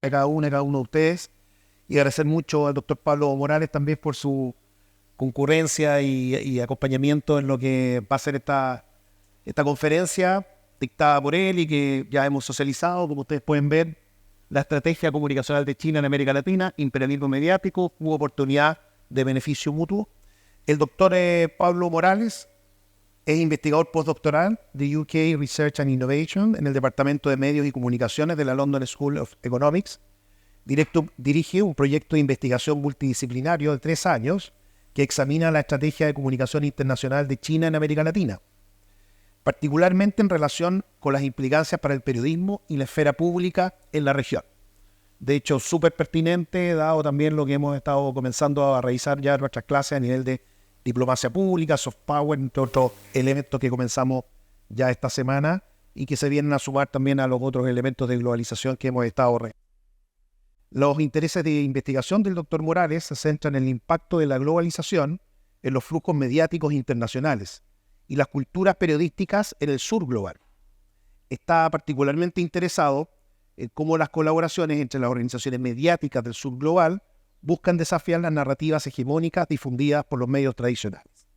a cada uno de ustedes y agradecer mucho al doctor Pablo Morales también por su concurrencia y acompañamiento en lo que va a ser esta conferencia dictada por él y que ya hemos socializado, como ustedes pueden ver, la estrategia comunicacional de China en América Latina, imperialismo mediático, hubo oportunidad de beneficio mutuo. El doctor Pablo Morales es investigador postdoctoral de UK Research and Innovation en el Departamento de Medios y Comunicaciones de la London School of Economics. Dirige un proyecto de investigación multidisciplinario de 3 años que examina la estrategia de comunicación internacional de China en América Latina, particularmente en relación con las implicancias para el periodismo y la esfera pública en la región. De hecho, súper pertinente, dado también lo que hemos estado comenzando a revisar ya en nuestras clases a nivel de diplomacia pública, soft power, entre otros elementos que comenzamos ya esta semana y que se vienen a sumar también a los otros elementos de globalización que hemos estado revisando. Los intereses de investigación del doctor Morales se centran en el impacto de la globalización en los flujos mediáticos internacionales y las culturas periodísticas en el sur global. Está particularmente interesado en cómo las colaboraciones entre las organizaciones mediáticas del sur global buscan desafiar las narrativas hegemónicas difundidas por los medios tradicionales.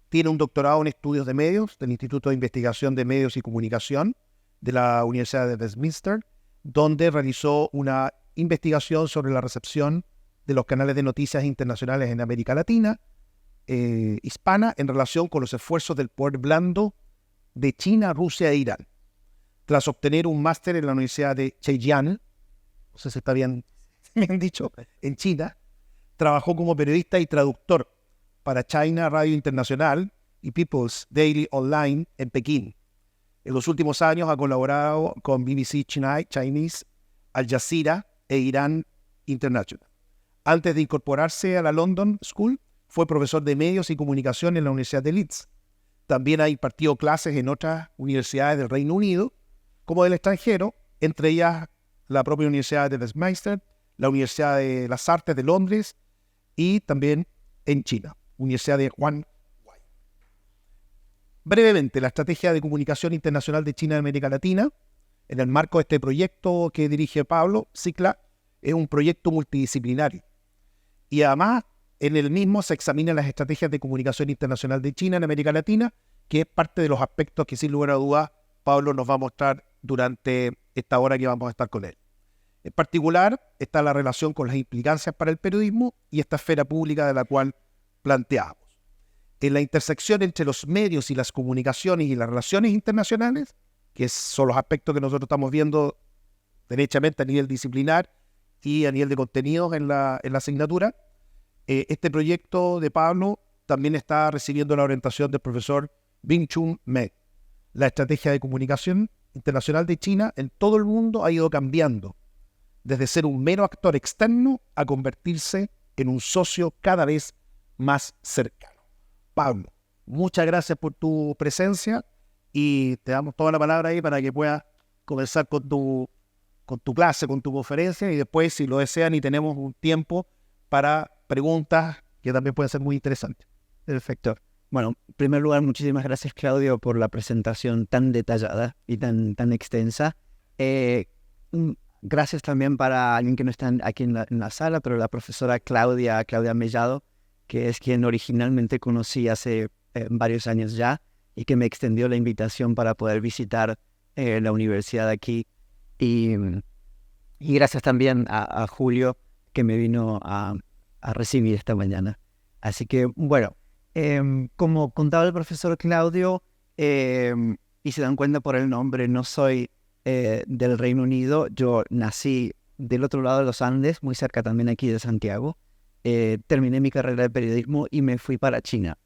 Tiene un doctorado en estudios de medios del Instituto de Investigación de Medios y Comunicación de la Universidad de Westminster, donde realizó una investigación sobre la recepción de los canales de noticias internacionales en América Latina, hispana, en relación con los esfuerzos del poder blando de China, Rusia e Irán. Tras obtener un máster en la Universidad de Zhejiang, no sé si está bien dicho, en China, trabajó como periodista y traductor para China Radio Internacional y People's Daily Online en Pekín. En los últimos años ha colaborado con BBC Chinese, Al Jazeera e Irán International. Antes de incorporarse a la London School, fue profesor de medios y comunicación en la Universidad de Leeds. También ha impartido clases en otras universidades del Reino Unido, como del extranjero, entre ellas la propia Universidad de Westminster, la Universidad de las Artes de Londres y también en China, Universidad de Huanghai. Brevemente, la estrategia de comunicación internacional de China en América Latina, en el marco de este proyecto que dirige Pablo, CICLA, es un proyecto multidisciplinario. Y además, en el mismo se examinan las estrategias de comunicación internacional de China en América Latina, que es parte de los aspectos que sin lugar a dudas Pablo nos va a mostrar durante esta hora que vamos a estar con él. En particular está la relación con las implicancias para el periodismo y esta esfera pública de la cual planteamos. En la intersección entre los medios y las comunicaciones y las relaciones internacionales, que son los aspectos que nosotros estamos viendo derechamente a nivel disciplinar y a nivel de contenidos en la asignatura, este proyecto de Pablo también está recibiendo la orientación del profesor Bing-Chun Meng. La estrategia de comunicación internacional de China en todo el mundo ha ido cambiando, desde ser un mero actor externo a convertirse en un socio cada vez más cercano. Pablo, muchas gracias por tu presencia y te damos toda la palabra ahí para que puedas comenzar con tu clase, con tu conferencia y después, si lo desean y tenemos un tiempo para preguntas que también pueden ser muy interesantes. Perfecto. Bueno, en primer lugar, muchísimas gracias, Claudio, por la presentación tan detallada y tan extensa. Gracias también para alguien que no está aquí en la sala, pero la profesora Claudia Mellado, que es quien originalmente conocí hace varios años ya y que me extendió la invitación para poder visitar la universidad aquí. Y gracias también a Julio, que me vino a recibir esta mañana. Así que, bueno, como contaba el profesor Claudio, y se dan cuenta por el nombre, no soy del Reino Unido. Yo nací del otro lado de los Andes, muy cerca también aquí de Santiago. Terminé mi carrera de periodismo y me fui para China.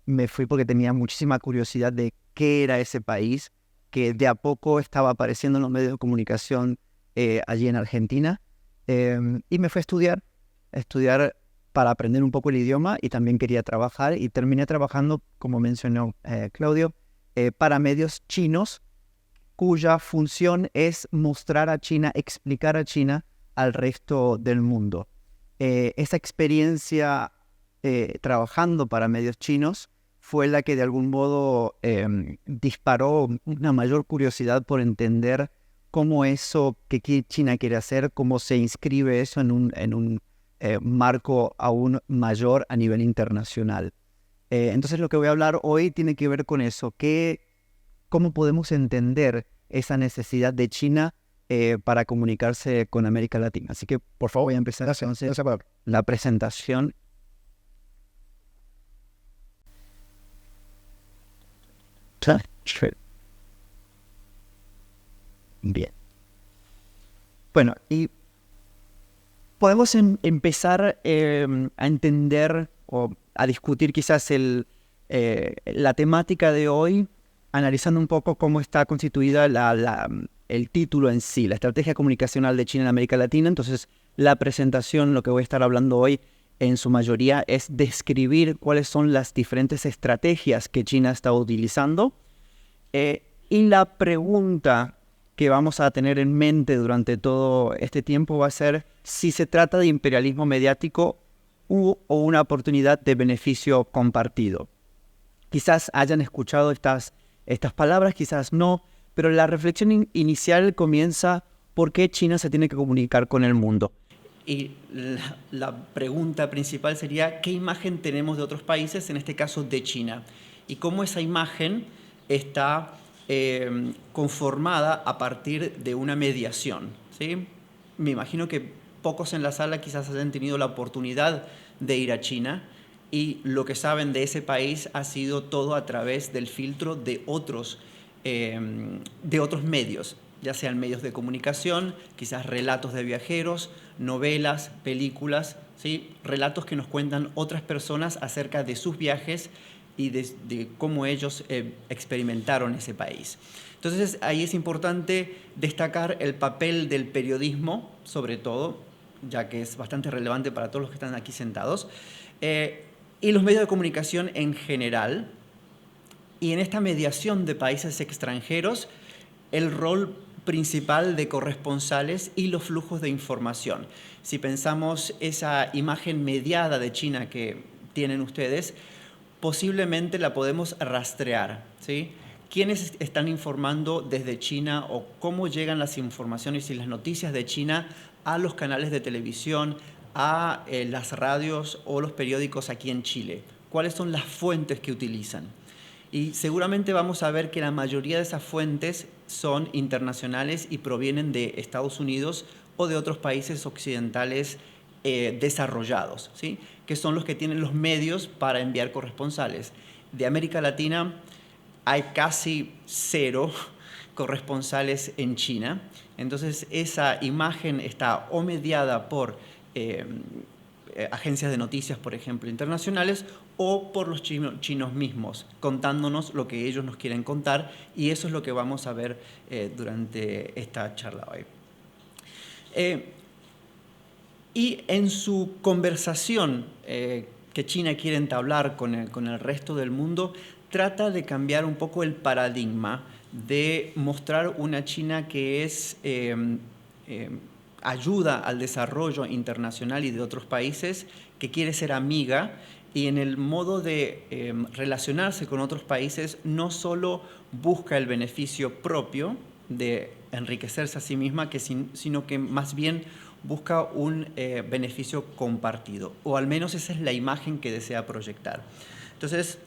Me fui porque tenía muchísima curiosidad de qué era ese país, que de a poco estaba apareciendo en los medios de comunicación allí en Argentina. Y me fui a estudiar para aprender un poco el idioma, y también quería trabajar, y terminé trabajando, como mencionó Claudio, para medios chinos, cuya función es mostrar a China, explicar a China al resto del mundo. Esa experiencia trabajando para medios chinos fue la que de algún modo disparó una mayor curiosidad por entender cómo eso que China quiere hacer, cómo se inscribe eso en un marco aún mayor a nivel internacional. Entonces lo que voy a hablar hoy tiene que ver con eso, cómo podemos entender esa necesidad de China para comunicarse con América Latina. Así que, por favor, voy a empezar entonces la presentación. Bien. Bueno, y podemos empezar a entender o a discutir quizás la temática de hoy, analizando un poco cómo está constituida el título en sí, la estrategia comunicacional de China en América Latina. Entonces, la presentación, lo que voy a estar hablando hoy, en su mayoría, es describir cuáles son las diferentes estrategias que China está utilizando. Y la pregunta que vamos a tener en mente durante todo este tiempo va a ser si se trata de imperialismo mediático o una oportunidad de beneficio compartido. Quizás hayan escuchado estas palabras, quizás no, pero la reflexión inicial comienza por qué China se tiene que comunicar con el mundo. Y la pregunta principal sería, ¿qué imagen tenemos de otros países, en este caso de China? Y cómo esa imagen está conformada a partir de una mediación, ¿sí? Me imagino que pocos en la sala quizás hayan tenido la oportunidad de ir a China y lo que saben de ese país ha sido todo a través del filtro de otros medios, ya sean medios de comunicación, quizás relatos de viajeros, novelas, películas, ¿sí? Relatos que nos cuentan otras personas acerca de sus viajes y de cómo ellos experimentaron ese país. Entonces, ahí es importante destacar el papel del periodismo, sobre todo, ya que es bastante relevante para todos los que están aquí sentados, y los medios de comunicación en general. Y en esta mediación de países extranjeros, el rol principal de corresponsales y los flujos de información. Si pensamos esa imagen mediada de China que tienen ustedes, posiblemente la podemos rastrear, ¿sí? ¿Quiénes están informando desde China o cómo llegan las informaciones y las noticias de China a los canales de televisión, a las radios o los periódicos aquí en Chile? ¿Cuáles son las fuentes que utilizan? Y seguramente vamos a ver que la mayoría de esas fuentes son internacionales y provienen de Estados Unidos o de otros países occidentales desarrollados, ¿sí? Que son los que tienen los medios para enviar corresponsales. De América Latina hay casi 0 corresponsales en China. Entonces, esa imagen está o mediada por agencias de noticias, por ejemplo, internacionales, o por los chinos mismos, contándonos lo que ellos nos quieren contar, y eso es lo que vamos a ver durante esta charla hoy. Y en su conversación que China quiere entablar con el resto del mundo, trata de cambiar un poco el paradigma, de mostrar una China que es ayuda al desarrollo internacional y de otros países, que quiere ser amiga, y en el modo de relacionarse con otros países no solo busca el beneficio propio de enriquecerse a sí misma, sino que más bien busca un beneficio compartido, o al menos esa es la imagen que desea proyectar. Entonces,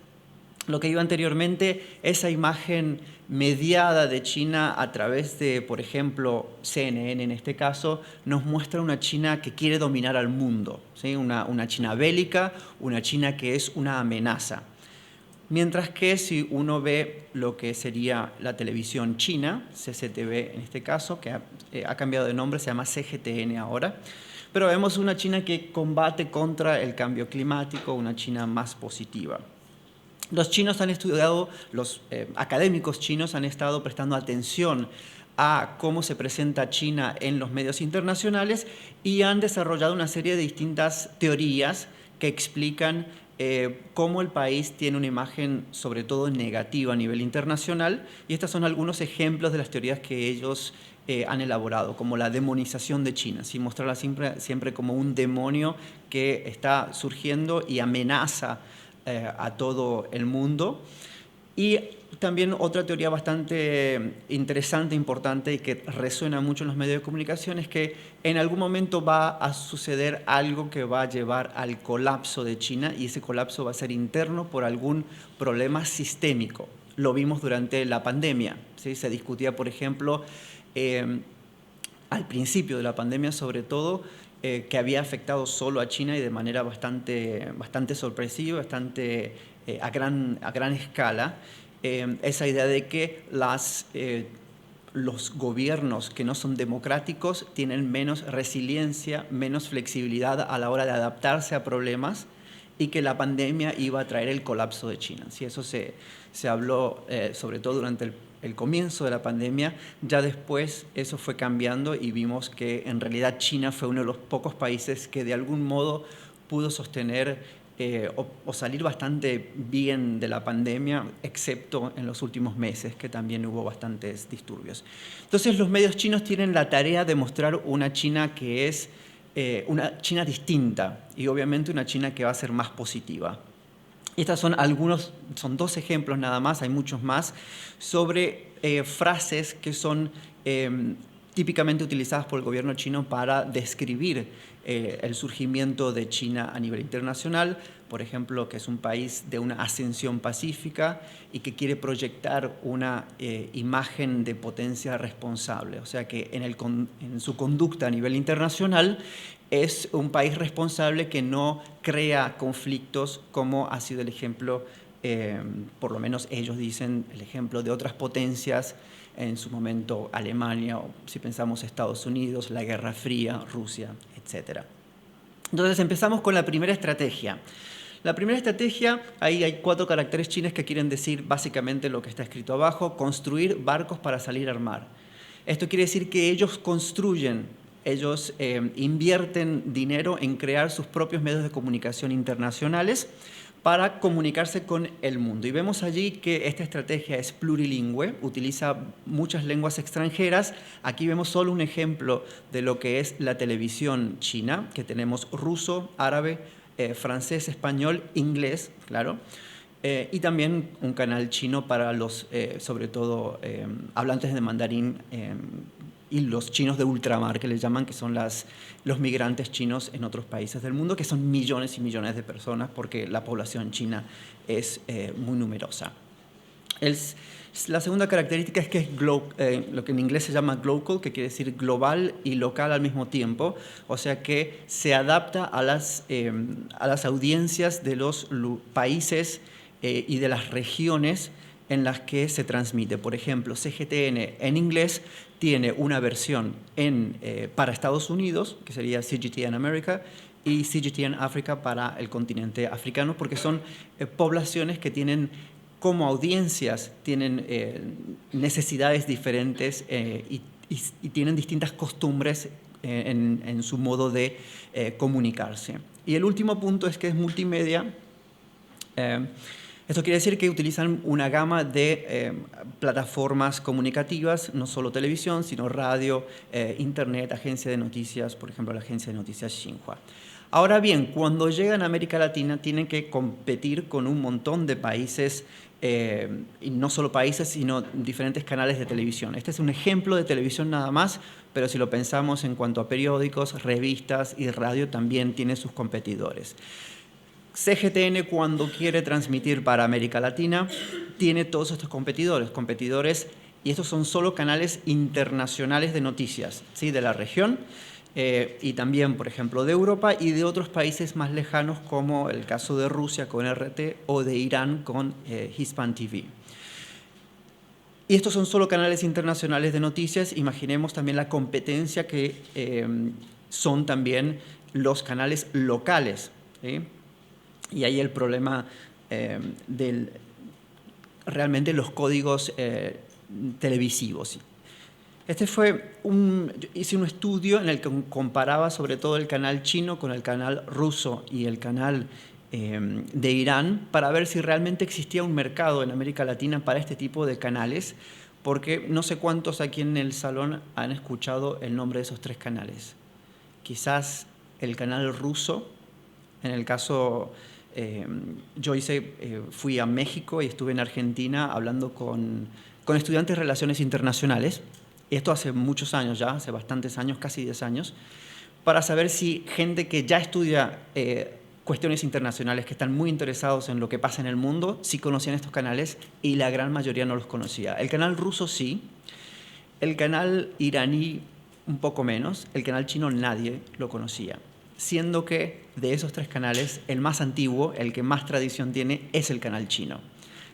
lo que iba anteriormente, esa imagen mediada de China a través de, por ejemplo, CNN en este caso, nos muestra una China que quiere dominar al mundo, ¿sí? Una China bélica, una China que es una amenaza. Mientras que si uno ve lo que sería la televisión china, CCTV en este caso, que ha cambiado de nombre, se llama CGTN ahora, pero vemos una China que combate contra el cambio climático, una China más positiva. Los chinos han estudiado, los académicos chinos han estado prestando atención a cómo se presenta China en los medios internacionales y han desarrollado una serie de distintas teorías que explican cómo el país tiene una imagen sobre todo negativa a nivel internacional, y estos son algunos ejemplos de las teorías que ellos han elaborado, como la demonización de China, ¿sí? Mostrarla siempre como un demonio que está surgiendo y amenaza a todo el mundo. Y también otra teoría bastante interesante, importante y que resuena mucho en los medios de comunicación es que en algún momento va a suceder algo que va a llevar al colapso de China, y ese colapso va a ser interno por algún problema sistémico. Lo vimos durante la pandemia, ¿sí? Se discutía, por ejemplo, al principio de la pandemia sobre todo, que había afectado solo a China y de manera bastante sorpresiva, a gran escala, esa idea de que los gobiernos que no son democráticos tienen menos resiliencia, menos flexibilidad a la hora de adaptarse a problemas, y que la pandemia iba a traer el colapso de China. Sí, eso se habló sobre todo durante el comienzo de la pandemia. Ya después eso fue cambiando y vimos que en realidad China fue uno de los pocos países que de algún modo pudo sostener o salir bastante bien de la pandemia, excepto en los últimos meses, que también hubo bastantes disturbios. Entonces los medios chinos tienen la tarea de mostrar una China que es una China distinta, y obviamente una China que va a ser más positiva. Estos son dos ejemplos nada más, hay muchos más, sobre frases que son típicamente utilizadas por el gobierno chino para describir el surgimiento de China a nivel internacional. Por ejemplo, que es un país de una ascensión pacífica y que quiere proyectar una imagen de potencia responsable. O sea que en su conducta a nivel internacional es un país responsable que no crea conflictos, como ha sido el ejemplo, por lo menos ellos dicen, el ejemplo de otras potencias, en su momento Alemania, o si pensamos Estados Unidos, la Guerra Fría, Rusia, etc. Entonces empezamos con la primera estrategia. La primera estrategia, ahí hay 4 caracteres chinos que quieren decir básicamente lo que está escrito abajo: construir barcos para salir al mar. Esto quiere decir que ellos construyen, ellos invierten dinero en crear sus propios medios de comunicación internacionales para comunicarse con el mundo. Y vemos allí que esta estrategia es plurilingüe, utiliza muchas lenguas extranjeras. Aquí vemos solo un ejemplo de lo que es la televisión china, que tenemos ruso, árabe, francés, español, inglés, claro, y también un canal chino para los, sobre todo, hablantes de mandarín, y los chinos de ultramar, que les llaman, que son los migrantes chinos en otros países del mundo, que son millones y millones de personas, porque la población china es muy numerosa. La segunda característica es que es lo que en inglés se llama global, que quiere decir global y local al mismo tiempo, o sea que se adapta a las audiencias de los países y de las regiones en las que se transmite. Por ejemplo, CGTN en inglés tiene una versión para Estados Unidos, que sería CGTN America, y CGTN África para el continente africano, porque son poblaciones que tienen como audiencias, tienen necesidades diferentes y tienen distintas costumbres en su modo de comunicarse. Y el último punto es que es multimedia. Esto quiere decir que utilizan una gama de plataformas comunicativas, no solo televisión, sino radio, internet, agencia de noticias, por ejemplo, la agencia de noticias Xinhua. Ahora bien, cuando llegan a América Latina tienen que competir con un montón de países, y no solo países, sino diferentes canales de televisión. Este es un ejemplo de televisión nada más, pero si lo pensamos en cuanto a periódicos, revistas y radio, también tiene sus competidores. CGTN, cuando quiere transmitir para América Latina, tiene todos estos competidores, y estos son solo canales internacionales de noticias, ¿sí? De la región, y también, por ejemplo, de Europa y de otros países más lejanos, como el caso de Rusia con RT o de Irán con Hispan TV. Y estos son solo canales internacionales de noticias. Imaginemos también la competencia que son también los canales locales, ¿sí? Y ahí el problema realmente los códigos televisivos. Hice un estudio en el que comparaba sobre todo el canal chino con el canal ruso y el canal de Irán, para ver si realmente existía un mercado en América Latina para este tipo de canales, porque no sé cuántos aquí en el salón han escuchado el nombre de esos 3 canales. Quizás el canal ruso, en el caso yo fui a México y estuve en Argentina hablando con estudiantes de Relaciones Internacionales, esto hace muchos años ya, hace bastantes años, casi 10 años, para saber si gente que ya estudia cuestiones internacionales, que están muy interesados en lo que pasa en el mundo, sí conocían estos canales, y la gran mayoría no los conocía. El canal ruso sí, el canal iraní un poco menos, el canal chino nadie lo conocía, siendo que de esos 3 canales, el más antiguo, el que más tradición tiene, es el canal chino.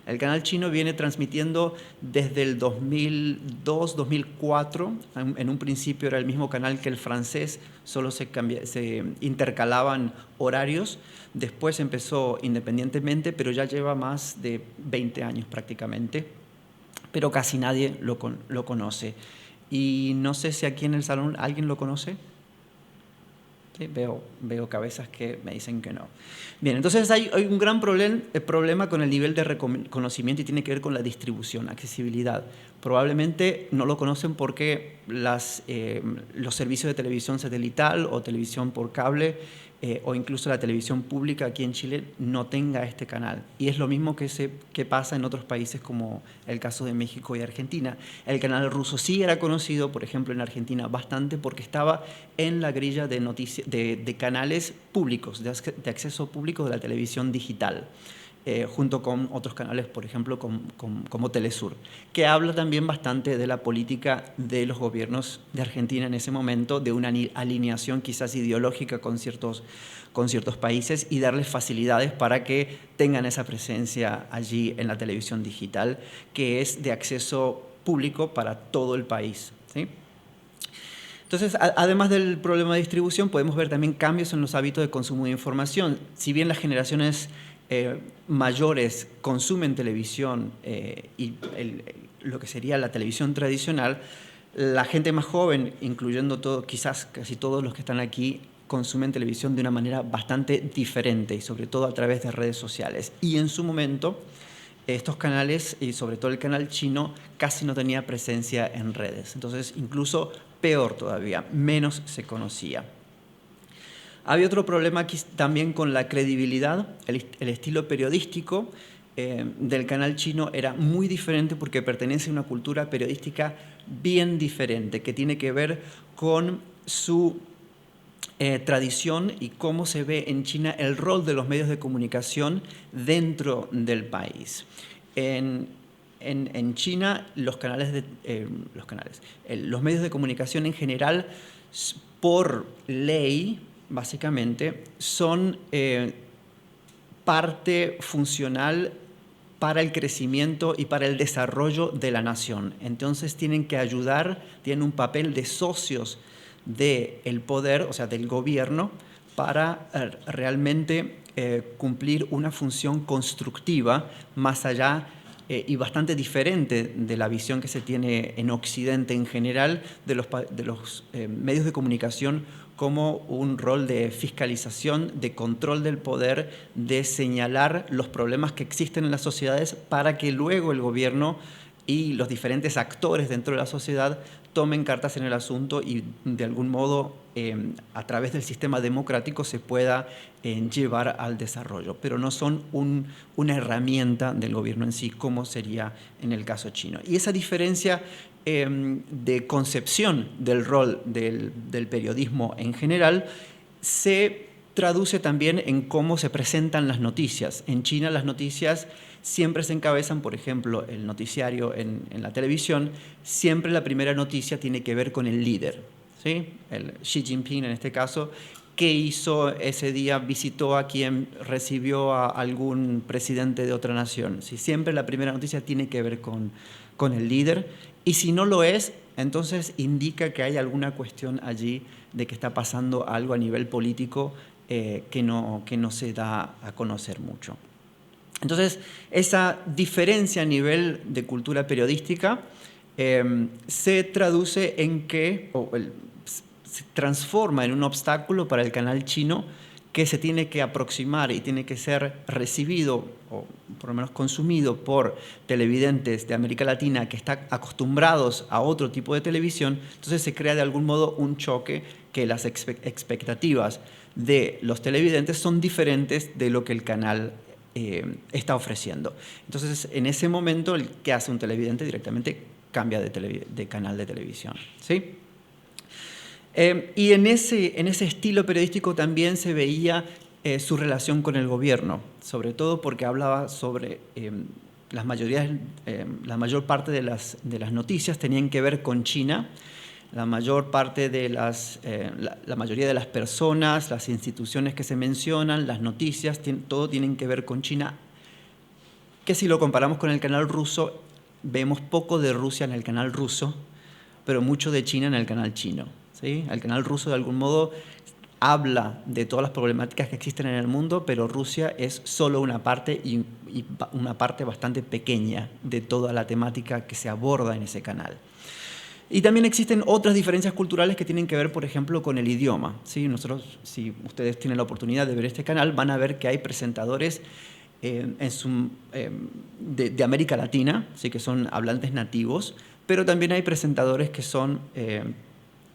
El canal chino viene transmitiendo desde el 2002, 2004. En un principio era el mismo canal que el francés, solo se intercalaban horarios. Después empezó independientemente, pero ya lleva más de 20 años prácticamente. Pero casi nadie lo conoce. Y no sé si aquí en el salón alguien lo conoce. Sí, veo cabezas que me dicen que no. Bien, entonces hay un gran problema con el nivel de reconocimiento y tiene que ver con la distribución, accesibilidad. Probablemente no lo conocen porque los servicios de televisión satelital o televisión por cable o incluso la televisión pública aquí en Chile no tenga este canal. Y es lo mismo que pasa en otros países como el caso de México y Argentina. El canal ruso sí era conocido, por ejemplo, en Argentina bastante porque estaba en la grilla de canales públicos, de acceso público de la televisión digital. Junto con otros canales, por ejemplo, como Telesur, que habla también bastante de la política de los gobiernos de Argentina en ese momento, de una alineación quizás ideológica con ciertos países y darles facilidades para que tengan esa presencia allí en la televisión digital, que es de acceso público para todo el país, ¿sí? Entonces, además del problema de distribución, podemos ver también cambios en los hábitos de consumo de información. Si bien las generaciones mayores consumen televisión y lo que sería la televisión tradicional, la gente más joven, incluyendo quizás casi todos los que están aquí, consumen televisión de una manera bastante diferente y sobre todo a través de redes sociales. Y en su momento, estos canales, y sobre todo el canal chino, casi no tenía presencia en redes. Entonces, incluso peor todavía, menos se conocía. Había otro problema aquí también con la credibilidad. El estilo periodístico del canal chino era muy diferente porque pertenece a una cultura periodística bien diferente, que tiene que ver con su tradición y cómo se ve en China el rol de los medios de comunicación dentro del país. En China, los medios de comunicación en general, por ley, básicamente, son parte funcional para el crecimiento y para el desarrollo de la nación. Entonces tienen que ayudar, tienen un papel de socios del poder, o sea, del gobierno, para realmente cumplir una función constructiva más allá y bastante diferente de la visión que se tiene en Occidente en general de los medios de comunicación como un rol de fiscalización, de control del poder, de señalar los problemas que existen en las sociedades para que luego el gobierno y los diferentes actores dentro de la sociedad tomen cartas en el asunto y de algún modo a través del sistema democrático se pueda llevar al desarrollo, pero no son una herramienta del gobierno en sí, como sería en el caso chino. Y esa diferencia de concepción del rol del periodismo en general se traduce también en cómo se presentan las noticias. En China las noticias siempre se encabezan, por ejemplo, el noticiario en la televisión, siempre la primera noticia tiene que ver con el líder, ¿sí? El Xi Jinping en este caso, qué hizo ese día, visitó a quien, recibió a algún presidente de otra nación. ¿Sí? Siempre la primera noticia tiene que ver con el líder, y si no lo es, entonces indica que hay alguna cuestión allí de que está pasando algo a nivel político que no se da a conocer mucho. Entonces, esa diferencia a nivel de cultura periodística se traduce en que, se transforma en un obstáculo para el canal chino que se tiene que aproximar y tiene que ser recibido o por lo menos consumido por televidentes de América Latina que están acostumbrados a otro tipo de televisión, entonces se crea de algún modo un choque que las expectativas de los televidentes son diferentes de lo que el canal está ofreciendo. Entonces, en ese momento, ¿qué hace un televidente? Directamente cambia de canal de televisión, ¿sí? Y en ese estilo periodístico también se veía su relación con el gobierno, sobre todo porque hablaba sobre la mayor parte de las noticias tenían que ver con China. La mayor parte de la mayoría de las personas, las instituciones que se mencionan, las noticias, todo tienen que ver con China, que si lo comparamos con el canal ruso, vemos poco de Rusia en el canal ruso, pero mucho de China en el canal chino, ¿sí? El canal ruso de algún modo habla de todas las problemáticas que existen en el mundo, pero Rusia es solo una parte y una parte bastante pequeña de toda la temática que se aborda en ese canal. Y también existen otras diferencias culturales que tienen que ver, por ejemplo, con el idioma, ¿sí? Nosotros, si ustedes tienen la oportunidad de ver este canal, van a ver que hay presentadores de América Latina, ¿sí? Que son hablantes nativos, pero también hay presentadores que son,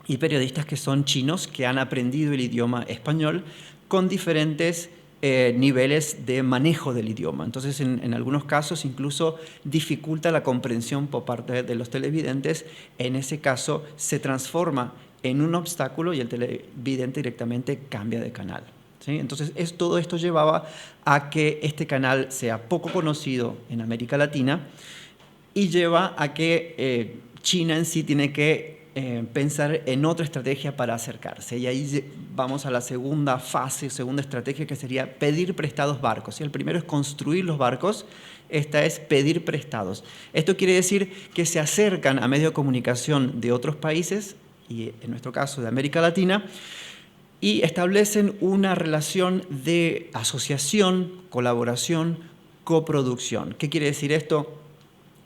y periodistas que son chinos, que han aprendido el idioma español con diferentes niveles de manejo del idioma. Entonces, en algunos casos, incluso dificulta la comprensión por parte de los televidentes. En ese caso, se transforma en un obstáculo y el televidente directamente cambia de canal, ¿sí? Entonces, todo esto llevaba a que este canal sea poco conocido en América Latina y lleva a que China en sí tiene que pensar en otra estrategia para acercarse. Y ahí vamos a la segunda fase, segunda estrategia, que sería pedir prestados barcos. El primero es construir los barcos, esta es pedir prestados. Esto quiere decir que se acercan a medios de comunicación de otros países, y en nuestro caso de América Latina, y establecen una relación de asociación, colaboración, coproducción. ¿Qué quiere decir esto?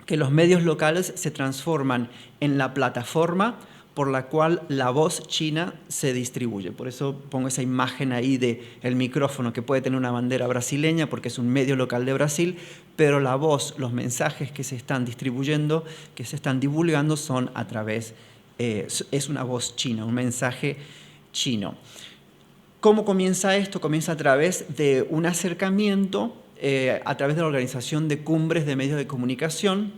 Que los medios locales se transforman en la plataforma por la cual la voz china se distribuye. Por eso pongo esa imagen ahí del micrófono que puede tener una bandera brasileña porque es un medio local de Brasil, pero la voz, los mensajes que se están distribuyendo, que se están divulgando son a través, es una voz china, un mensaje chino. ¿Cómo comienza esto? Comienza a través de un acercamiento a través de la organización de cumbres de medios de comunicación.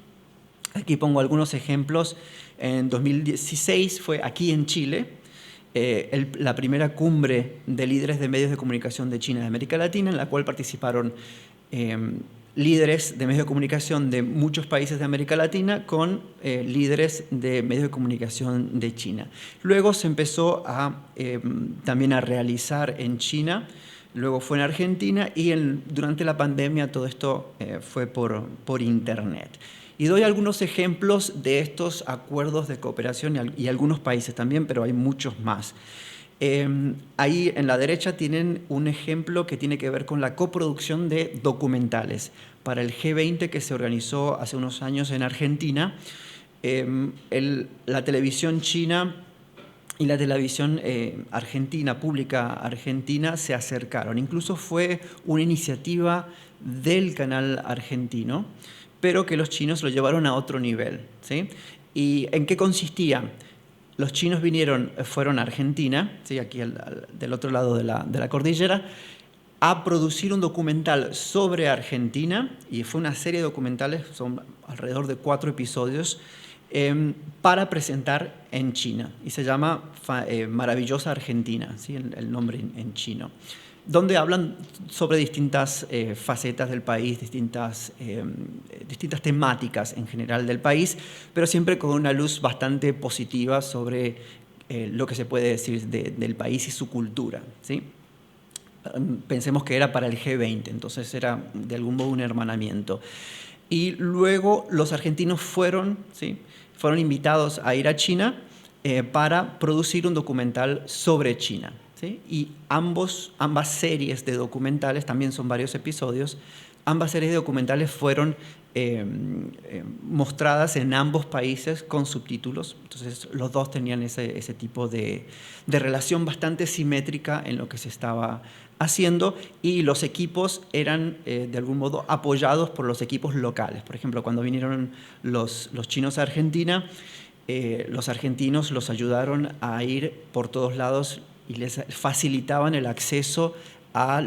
Aquí pongo algunos ejemplos. En 2016 fue aquí en Chile la primera cumbre de líderes de medios de comunicación de China y de América Latina, en la cual participaron líderes de medios de comunicación de muchos países de América Latina con líderes de medios de comunicación de China. Luego se empezó también a realizar en China. Luego fue en Argentina y durante la pandemia todo esto fue por internet. Y doy algunos ejemplos de estos acuerdos de cooperación y algunos países también, pero hay muchos más. Ahí en la derecha tienen un ejemplo que tiene que ver con la coproducción de documentales. Para el G20 que se organizó hace unos años en Argentina, la televisión china y la televisión argentina, pública argentina, se acercaron. Incluso fue una iniciativa del canal argentino, pero que los chinos lo llevaron a otro nivel, ¿sí? ¿Y en qué consistía? Los chinos fueron a Argentina, ¿sí? Aquí del otro lado de la cordillera, a producir un documental sobre Argentina, y fue una serie de documentales, son alrededor de 4 episodios, para presentar en China, y se llama Maravillosa Argentina, ¿sí? El nombre en chino, donde hablan sobre distintas facetas del país, distintas temáticas en general del país, pero siempre con una luz bastante positiva sobre lo que se puede decir del país y su cultura, ¿sí? Pensemos que era para el G20, entonces era de algún modo un hermanamiento. Y luego los argentinos fueron invitados a ir a China para producir un documental sobre China, ¿sí? Y ambas series de documentales, también son varios episodios, Ambas series documentales fueron mostradas en ambos países con subtítulos. Entonces los dos tenían ese tipo de relación bastante simétrica en lo que se estaba haciendo, y los equipos eran de algún modo apoyados por los equipos locales. Por ejemplo, cuando vinieron los chinos a Argentina, los argentinos los ayudaron a ir por todos lados y les facilitaban el acceso a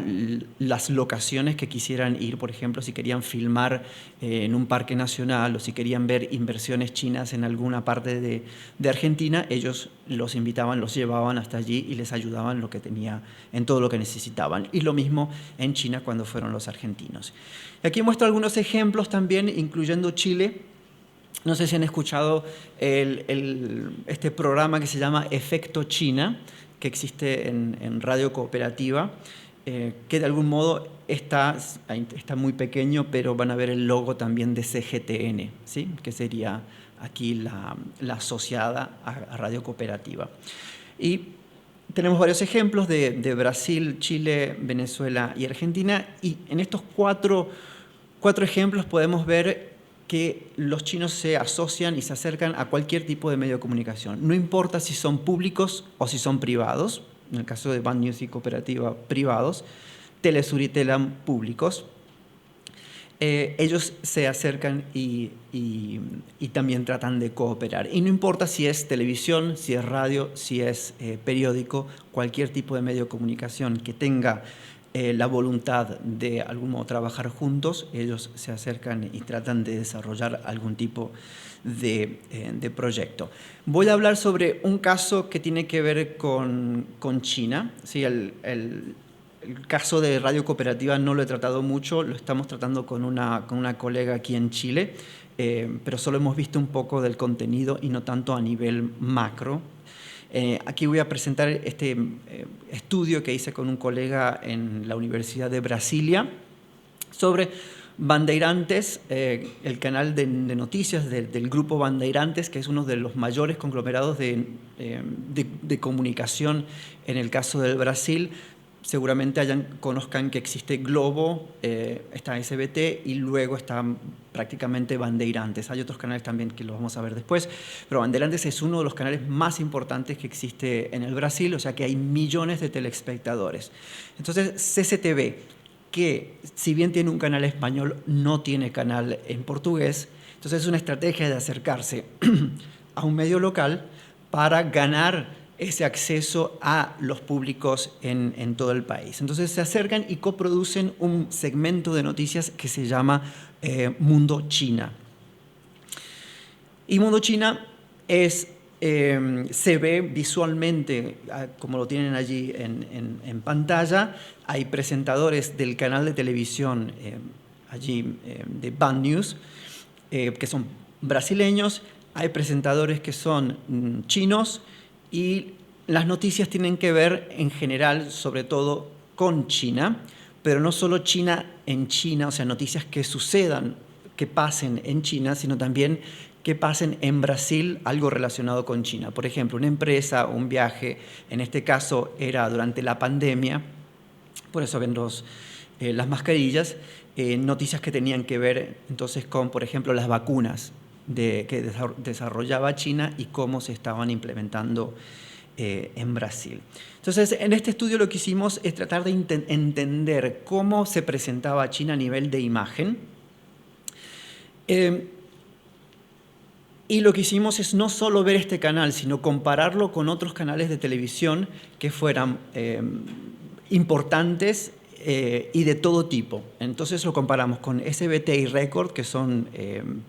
las locaciones que quisieran ir. Por ejemplo, si querían filmar en un parque nacional o si querían ver inversiones chinas en alguna parte de Argentina, ellos los invitaban, los llevaban hasta allí y les ayudaban en todo lo que necesitaban. Y lo mismo en China cuando fueron los argentinos. Aquí muestro algunos ejemplos también, incluyendo Chile. No sé si han escuchado este programa que se llama Efecto China, que existe en Radio Cooperativa, que de algún modo está muy pequeño, pero van a ver el logo también de CGTN, ¿sí? Que sería aquí la asociada a Radio Cooperativa. Y tenemos varios ejemplos de Brasil, Chile, Venezuela y Argentina, y en estos cuatro ejemplos podemos ver que los chinos se asocian y se acercan a cualquier tipo de medio de comunicación. No importa si son públicos o si son privados. En el caso de Band News y Cooperativa, privados. Telesur y Telam, públicos. Ellos se acercan y también tratan de cooperar. Y no importa si es televisión, si es radio, si es periódico, cualquier tipo de medio de comunicación que tenga la voluntad de algún modo trabajar juntos, ellos se acercan y tratan de desarrollar algún tipo de proyecto. Voy a hablar sobre un caso que tiene que ver con China. Sí, el caso de Radio Cooperativa no lo he tratado mucho, lo estamos tratando con una colega aquí en Chile, pero solo hemos visto un poco del contenido y no tanto a nivel macro. Aquí voy a presentar este estudio que hice con un colega en la Universidad de Brasilia sobre Bandeirantes, el canal de noticias del grupo Bandeirantes, que es uno de los mayores conglomerados de comunicación en el caso del Brasil. Seguramente conozcan que existe Globo, está SBT y luego están prácticamente Bandeirantes. Hay otros canales también que los vamos a ver después, pero Bandeirantes es uno de los canales más importantes que existe en el Brasil, o sea que hay millones de telespectadores. Entonces, CCTV, que si bien tiene un canal español, no tiene canal en portugués, entonces es una estrategia de acercarse a un medio local para ganar ese acceso a los públicos en todo el país. Entonces se acercan y coproducen un segmento de noticias que se llama Mundo China. Y Mundo China se ve visualmente, como lo tienen allí en pantalla. Hay presentadores del canal de televisión allí de Band News, que son brasileños. Hay presentadores que son chinos, y las noticias tienen que ver en general, sobre todo, con China, pero no solo China en China, o sea, noticias que sucedan, que pasen en China, sino también que pasen en Brasil, algo relacionado con China. Por ejemplo, una empresa, un viaje, en este caso era durante la pandemia, por eso ven las mascarillas, noticias que tenían que ver entonces con, por ejemplo, las vacunas que desarrollaba China y cómo se estaban implementando en Brasil. Entonces, en este estudio lo que hicimos es tratar de entender cómo se presentaba China a nivel de imagen. Y lo que hicimos es no solo ver este canal, sino compararlo con otros canales de televisión que fueran importantes y de todo tipo. Entonces lo comparamos con SBT y Record, que son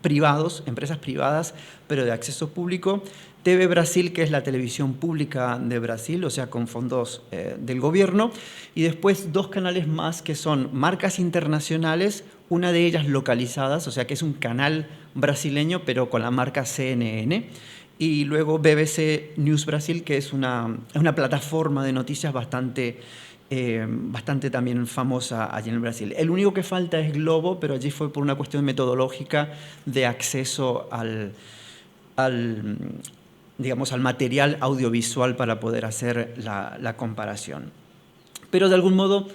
privados, empresas privadas, pero de acceso público. TV Brasil, que es la televisión pública de Brasil, o sea, con fondos del gobierno. Y después dos canales más que son marcas internacionales, una de ellas localizadas, o sea, que es un canal brasileño, pero con la marca CNN. Y luego BBC News Brasil, que es una plataforma de noticias bastante también famosa allí en Brasil. El único que falta es Globo, pero allí fue por una cuestión metodológica de acceso al material audiovisual para poder hacer la comparación. Pero de algún modo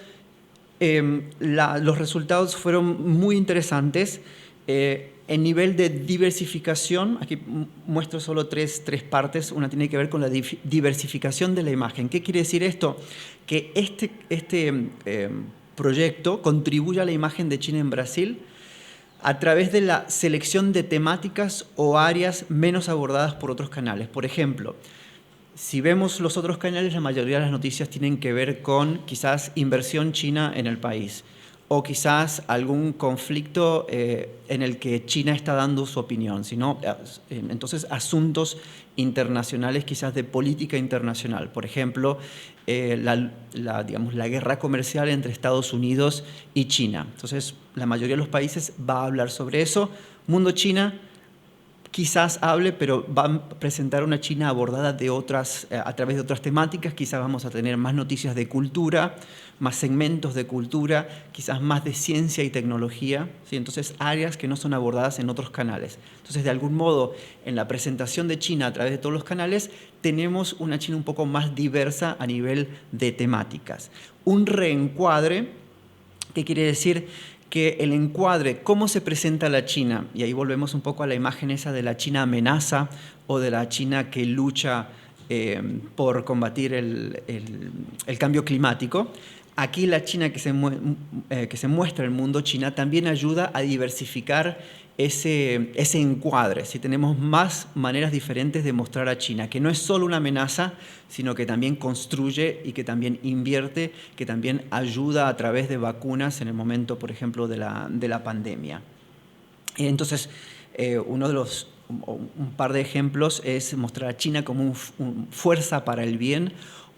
Los resultados fueron muy interesantes. En nivel de diversificación, aquí muestro solo tres partes. Una tiene que ver con la diversificación de la imagen. ¿Qué quiere decir esto? Que este proyecto contribuye a la imagen de China en Brasil a través de la selección de temáticas o áreas menos abordadas por otros canales. Por ejemplo, si vemos los otros canales, la mayoría de las noticias tienen que ver con quizás inversión china en el país o quizás algún conflicto en el que China está dando su opinión, sino entonces asuntos internacionales, quizás de política internacional. Por ejemplo, digamos, la guerra comercial entre Estados Unidos y China. Entonces, la mayoría de los países va a hablar sobre eso. Mundo China quizás hable, pero va a presentar una China abordada a través de otras temáticas. Quizás vamos a tener más noticias de cultura, más segmentos de cultura, quizás más de ciencia y tecnología, ¿sí? Entonces, áreas que no son abordadas en otros canales. Entonces, de algún modo, en la presentación de China a través de todos los canales, tenemos una China un poco más diversa a nivel de temáticas. Un reencuadre, ¿qué quiere decir? Que el encuadre, cómo se presenta la China, y ahí volvemos un poco a la imagen esa de la China amenaza o de la China que lucha por combatir el cambio climático. Aquí la China que se muestra en el mundo China también ayuda a diversificar ese encuadre. Si tenemos más maneras diferentes de mostrar a China, que no es solo una amenaza, sino que también construye y que también invierte, que también ayuda a través de vacunas en el momento, por ejemplo, de la pandemia. Entonces, un par de ejemplos es mostrar a China como una fuerza para el bien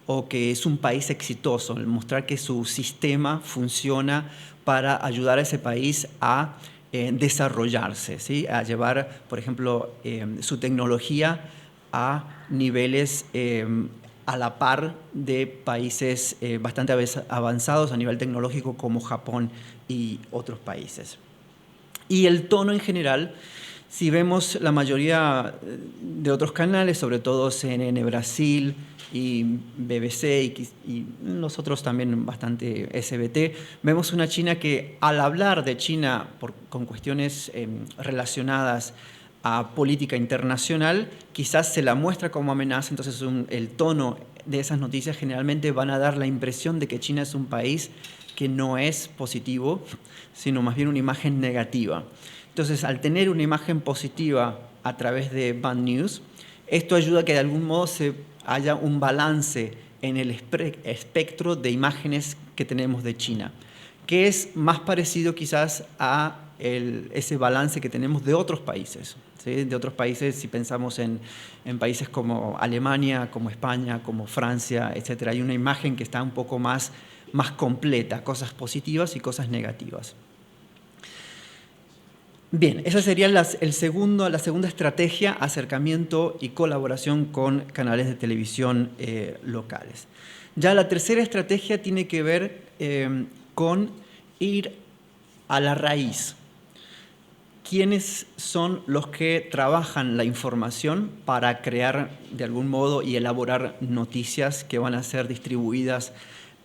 o que es un país exitoso, mostrar que su sistema funciona para ayudar a ese país a desarrollarse, ¿sí? A llevar, por ejemplo, su tecnología a niveles a la par de países bastante avanzados a nivel tecnológico como Japón y otros países. Y el tono en general, si vemos la mayoría de otros canales, sobre todo CNN Brasil y BBC y nosotros también bastante SBT, vemos una China que al hablar de China con cuestiones relacionadas a política internacional, quizás se la muestra como amenaza, entonces el tono de esas noticias generalmente van a dar la impresión de que China es un país que no es positivo, sino más bien una imagen negativa. Entonces, al tener una imagen positiva a través de Bad News, esto ayuda a que de algún modo haya un balance en el espectro de imágenes que tenemos de China, que es más parecido quizás a ese balance que tenemos de otros países, ¿sí? De otros países, si pensamos en países como Alemania, como España, como Francia, etc. Hay una imagen que está un poco más completa, cosas positivas y cosas negativas. Bien, esa sería la segunda estrategia, acercamiento y colaboración con canales de televisión locales. Ya la tercera estrategia tiene que ver con ir a la raíz. ¿Quiénes son los que trabajan la información para crear de algún modo y elaborar noticias que van a ser distribuidas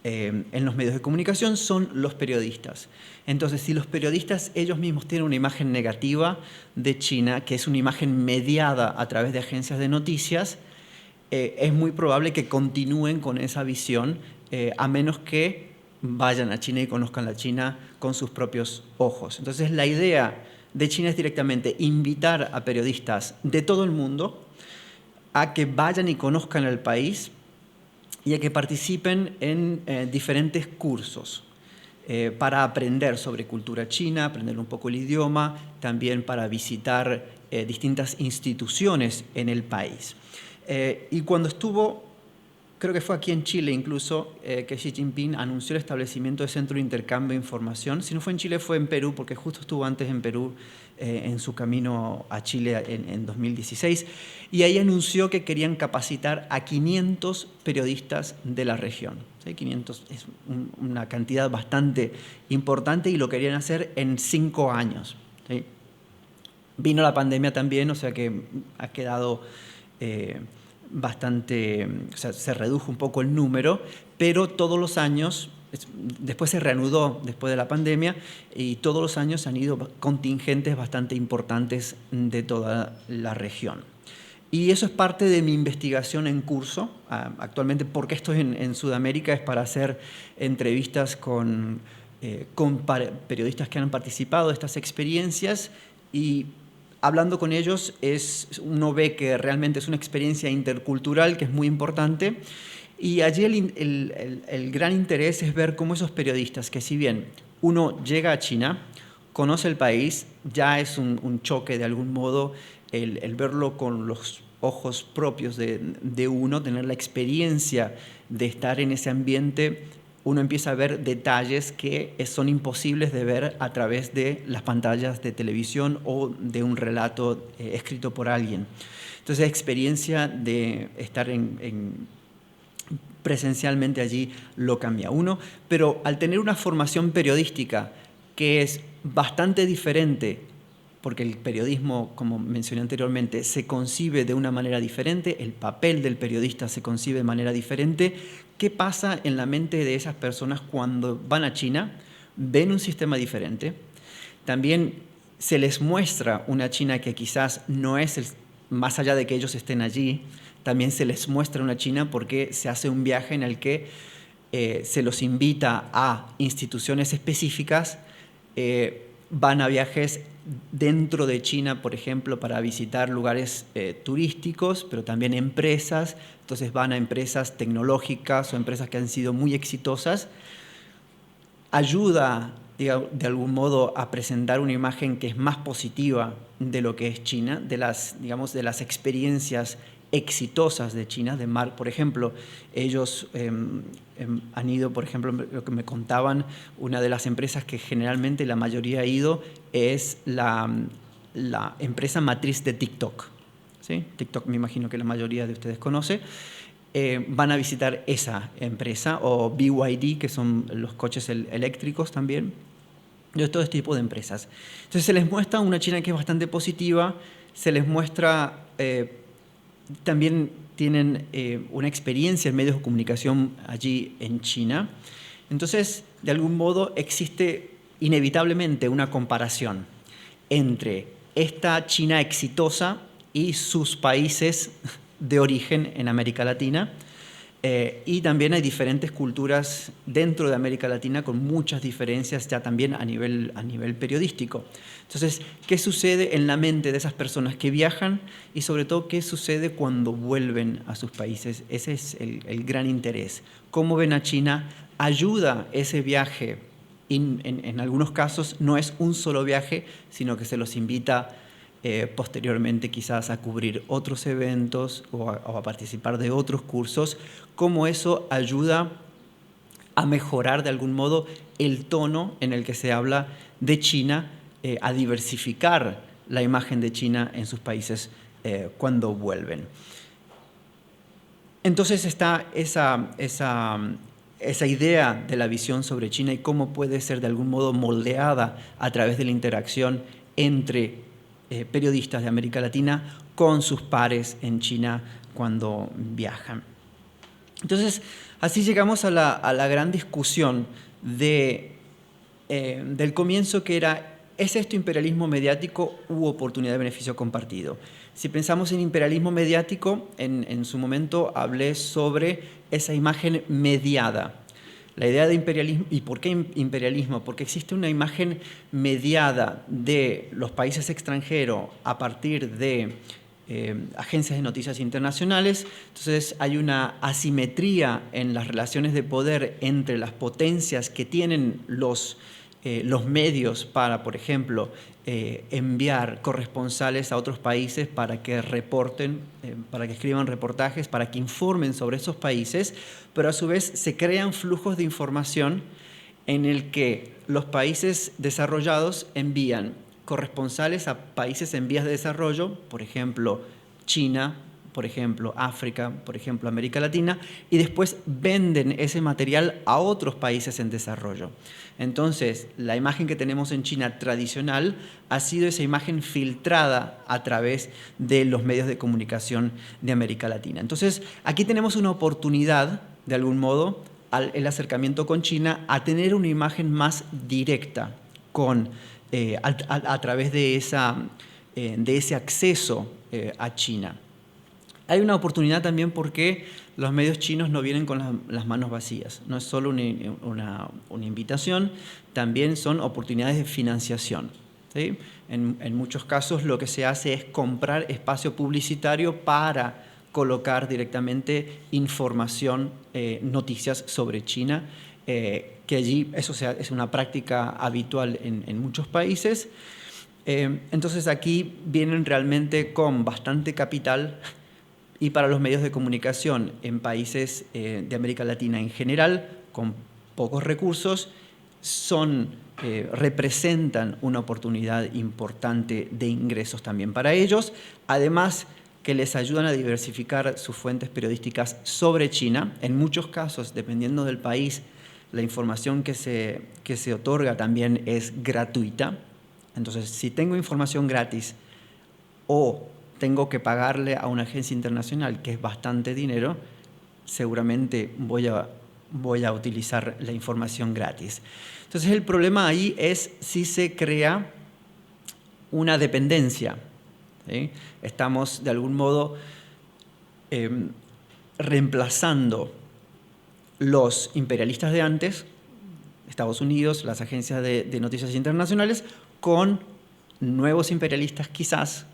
en los medios de comunicación? Son los periodistas. Entonces, si los periodistas ellos mismos tienen una imagen negativa de China, que es una imagen mediada a través de agencias de noticias, es muy probable que continúen con esa visión, a menos que vayan a China y conozcan la China con sus propios ojos. Entonces, la idea de China es directamente invitar a periodistas de todo el mundo a que vayan y conozcan el país y a que participen en diferentes cursos para aprender sobre cultura china, aprender un poco el idioma, también para visitar distintas instituciones en el país. Y cuando estuvo, creo que fue aquí en Chile incluso, que Xi Jinping anunció el establecimiento de centro de intercambio de información. Si no fue en Chile, fue en Perú, porque justo estuvo antes en Perú en su camino a Chile en 2016. Y ahí anunció que querían capacitar a 500 periodistas de la región. ¿Sí? 500 es una cantidad bastante importante y lo querían hacer en 5 años. ¿Sí? Vino la pandemia también, o sea que ha quedado bastante, o sea, se redujo un poco el número, pero todos los años después se reanudó después de la pandemia y todos los años han ido contingentes bastante importantes de toda la región. Y eso es parte de mi investigación en curso. Actualmente, porque estoy en Sudamérica, es para hacer entrevistas con periodistas que han participado de estas experiencias, y hablando con ellos uno ve que realmente es una experiencia intercultural que es muy importante. Y allí el gran interés es ver cómo esos periodistas, que si bien uno llega a China, conoce el país, ya es un choque de algún modo el verlo con los ojos propios de uno, tener la experiencia de estar en ese ambiente, uno empieza a ver detalles que son imposibles de ver a través de las pantallas de televisión o de un relato escrito por alguien. Entonces, la experiencia de estar presencialmente allí lo cambia uno, pero al tener una formación periodística que es bastante diferente, porque el periodismo, como mencioné anteriormente, se concibe de una manera diferente, el papel del periodista se concibe de manera diferente. ¿Qué pasa en la mente de esas personas cuando van a China? Ven un sistema diferente. También se les muestra una China que quizás no es más allá de que ellos estén allí, también se les muestra una China porque se hace un viaje en el que se los invita a instituciones específicas, van a viajes dentro de China, por ejemplo, para visitar lugares turísticos, pero también empresas. Entonces van a empresas tecnológicas o empresas que han sido muy exitosas. Ayuda, de algún modo, a presentar una imagen que es más positiva de lo que es China, de las experiencias exitosas de China. Por ejemplo, ellos han ido, por ejemplo, lo que me contaban, una de las empresas que generalmente la mayoría ha ido es la empresa matriz de TikTok. ¿Sí? TikTok, me imagino que la mayoría de ustedes conoce. Van a visitar esa empresa, o BYD, que son los coches eléctricos también, de todo este tipo de empresas. Entonces se les muestra una China que es bastante positiva, se les muestra, también tienen una experiencia en medios de comunicación allí en China. Entonces, de algún modo, existe inevitablemente una comparación entre esta China exitosa y sus países de origen en América Latina, y también hay diferentes culturas dentro de América Latina con muchas diferencias ya también a nivel periodístico. Entonces, ¿qué sucede en la mente de esas personas que viajan y sobre todo qué sucede cuando vuelven a sus países? Ese es el gran interés. ¿Cómo ven a China? ¿Ayuda ese viaje? En algunos casos no es un solo viaje, sino que se los invita posteriormente quizás a cubrir otros eventos o a participar de otros cursos. Cómo eso ayuda a mejorar de algún modo el tono en el que se habla de China, a diversificar la imagen de China en sus países cuando vuelven. Entonces está esa idea de la visión sobre China y cómo puede ser de algún modo moldeada a través de la interacción entre periodistas de América Latina con sus pares en China cuando viajan. Entonces, así llegamos a la gran discusión del comienzo, que era: ¿es esto imperialismo mediático u oportunidad de beneficio compartido? Si pensamos en imperialismo mediático, en su momento hablé sobre esa imagen mediada. La idea de imperialismo. ¿Y por qué imperialismo? Porque existe una imagen mediada de los países extranjeros a partir de agencias de noticias internacionales. Entonces hay una asimetría en las relaciones de poder entre las potencias que tienen los medios para, por ejemplo, enviar corresponsales a otros países para que reporten, para que escriban reportajes, para que informen sobre esos países, pero a su vez se crean flujos de información en el que los países desarrollados envían corresponsales a países en vías de desarrollo, por ejemplo, China, por ejemplo, África, por ejemplo, América Latina, y después venden ese material a otros países en desarrollo. Entonces, la imagen que tenemos en China tradicional ha sido esa imagen filtrada a través de los medios de comunicación de América Latina. Entonces, aquí tenemos una oportunidad, de algún modo, el acercamiento con China a tener una imagen más directa a través de ese acceso a China. Hay una oportunidad también porque los medios chinos no vienen con las manos vacías. No es solo una invitación, también son oportunidades de financiación, ¿sí? En muchos casos lo que se hace es comprar espacio publicitario para colocar directamente información, noticias sobre China, que allí eso es una práctica habitual en muchos países. Entonces aquí vienen realmente con bastante capital. Y para los medios de comunicación en países de América Latina en general, con pocos recursos, representan una oportunidad importante de ingresos también para ellos, además que les ayudan a diversificar sus fuentes periodísticas sobre China. En muchos casos, dependiendo del país, la información que se otorga también es gratuita. Entonces, si tengo información gratis o tengo que pagarle a una agencia internacional, que es bastante dinero, seguramente voy a utilizar la información gratis. Entonces el problema ahí es si se crea una dependencia, ¿sí? Estamos de algún modo reemplazando los imperialistas de antes, Estados Unidos, las agencias de noticias internacionales, con nuevos imperialistas quizás,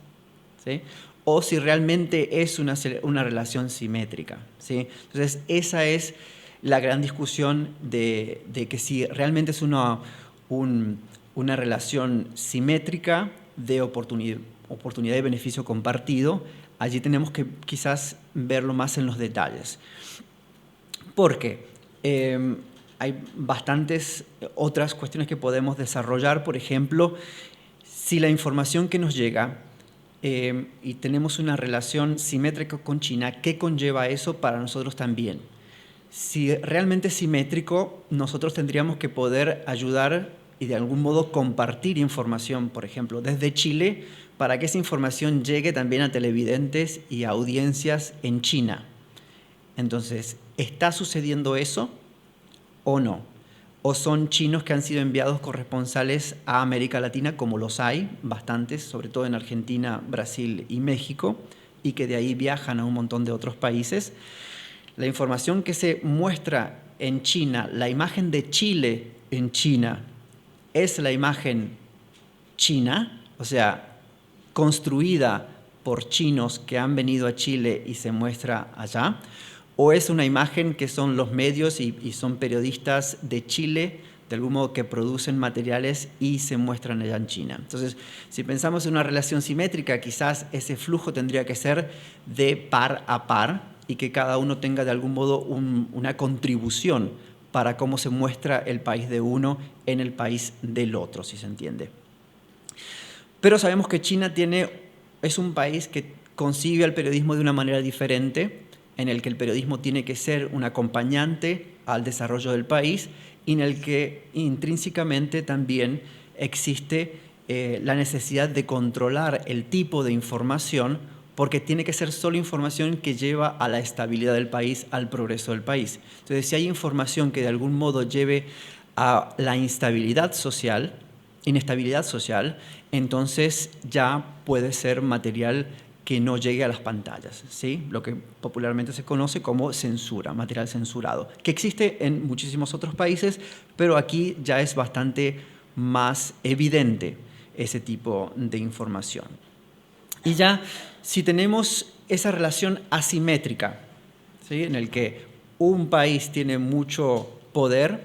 ¿sí? O si realmente es una relación simétrica, ¿sí? Entonces, esa es la gran discusión de que si realmente es una relación simétrica de oportunidad y beneficio compartido. Allí tenemos que quizás verlo más en los detalles. Porque hay bastantes otras cuestiones que podemos desarrollar. Por ejemplo, si la información que nos llega y tenemos una relación simétrica con China, ¿qué conlleva eso para nosotros también? Si realmente es simétrico, nosotros tendríamos que poder ayudar y de algún modo compartir información, por ejemplo, desde Chile, para que esa información llegue también a televidentes y a audiencias en China. Entonces, ¿está sucediendo eso o no? ¿O son chinos que han sido enviados corresponsales a América Latina, como los hay bastantes, sobre todo en Argentina, Brasil y México, y que de ahí viajan a un montón de otros países? La información que se muestra en China, la imagen de Chile en China, ¿es la imagen china? O sea, construida por chinos que han venido a Chile y se muestra allá. ¿O es una imagen que son los medios y son periodistas de Chile, de algún modo que producen materiales y se muestran allá en China? Entonces, si pensamos en una relación simétrica, quizás ese flujo tendría que ser de par a par y que cada uno tenga de algún modo una contribución para cómo se muestra el país de uno en el país del otro, si se entiende. Pero sabemos que China es un país que concibe al periodismo de una manera diferente, en el que el periodismo tiene que ser un acompañante al desarrollo del país y en el que intrínsecamente también existe la necesidad de controlar el tipo de información, porque tiene que ser solo información que lleva a la estabilidad del país, al progreso del país. Entonces, si hay información que de algún modo lleve a la inestabilidad social, entonces ya puede ser material que no llegue a las pantallas, ¿sí? Lo que popularmente se conoce como censura, material censurado, que existe en muchísimos otros países, pero aquí ya es bastante más evidente ese tipo de información. Y ya, si tenemos esa relación asimétrica, ¿sí? En el que un país tiene mucho poder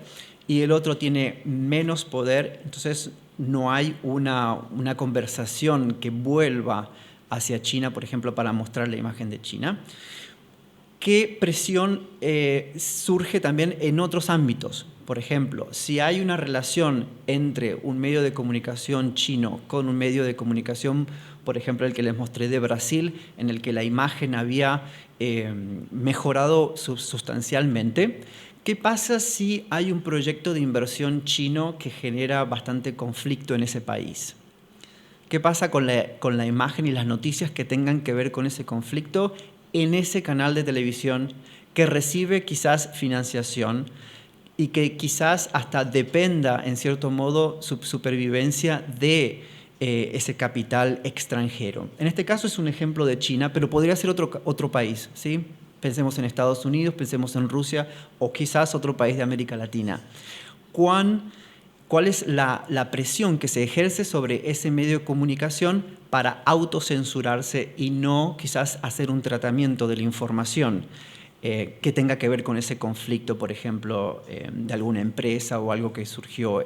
y el otro tiene menos poder, entonces no hay una conversación que vuelva hacia China, por ejemplo, para mostrar la imagen de China. ¿Qué presión surge también en otros ámbitos? Por ejemplo, si hay una relación entre un medio de comunicación chino con un medio de comunicación, por ejemplo, el que les mostré de Brasil, en el que la imagen había mejorado sustancialmente, ¿qué pasa si hay un proyecto de inversión chino que genera bastante conflicto en ese país? ¿Qué pasa con la imagen y las noticias que tengan que ver con ese conflicto en ese canal de televisión que recibe quizás financiación y que quizás hasta dependa, en cierto modo, su supervivencia de ese capital extranjero. En este caso es un ejemplo de China, pero podría ser otro país, ¿sí? Pensemos en Estados Unidos, pensemos en Rusia o quizás otro país de América Latina. ¿Cuál es la presión que se ejerce sobre ese medio de comunicación para autocensurarse y no quizás hacer un tratamiento de la información que tenga que ver con ese conflicto, por ejemplo, de alguna empresa o algo que surgió,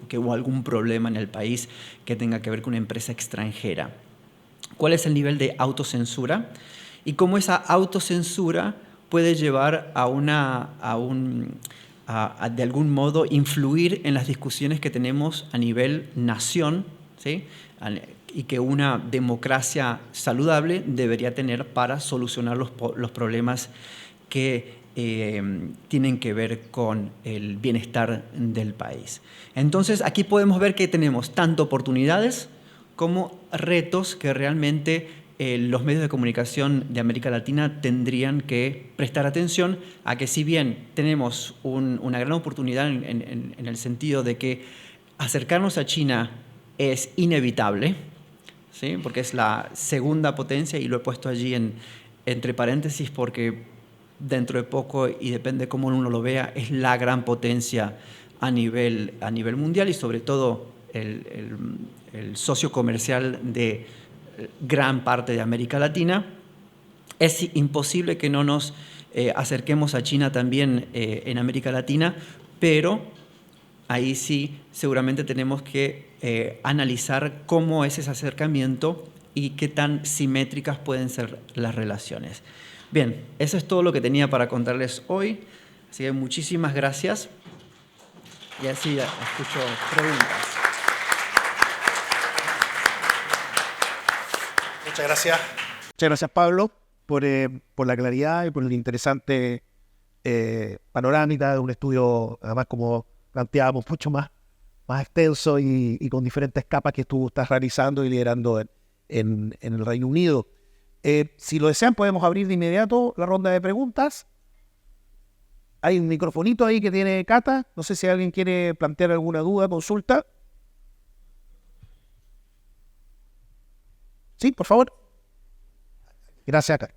que hubo algún problema en el país que tenga que ver con una empresa extranjera? ¿Cuál es el nivel de autocensura? Y cómo esa autocensura puede llevar de algún modo, influir en las discusiones que tenemos a nivel nación, ¿sí? Y que una democracia saludable debería tener para solucionar los problemas que tienen que ver con el bienestar del país. Entonces, aquí podemos ver que tenemos tanto oportunidades como retos que realmente los medios de comunicación de América Latina tendrían que prestar atención a que, si bien tenemos una gran oportunidad en el sentido de que acercarnos a China es inevitable, ¿sí? Porque es la segunda potencia, y lo he puesto allí entre paréntesis porque dentro de poco, y depende cómo uno lo vea, es la gran potencia a nivel mundial y sobre todo el socio comercial de gran parte de América Latina. Es imposible que no nos acerquemos a China también en América Latina, pero ahí sí seguramente tenemos que analizar cómo es ese acercamiento y qué tan simétricas pueden ser las relaciones. Bien, eso es todo lo que tenía para contarles hoy, así que muchísimas gracias y así escucho preguntas. Muchas gracias. Muchas gracias, Pablo, por la claridad y por la interesante panorámica de un estudio, además, como planteábamos, mucho más extenso y con diferentes capas que tú estás realizando y liderando en el Reino Unido. Si lo desean, podemos abrir de inmediato la ronda de preguntas. Hay un microfonito ahí que tiene Cata. No sé si alguien quiere plantear alguna duda, consulta. Sí, por favor. Gracias, Cata.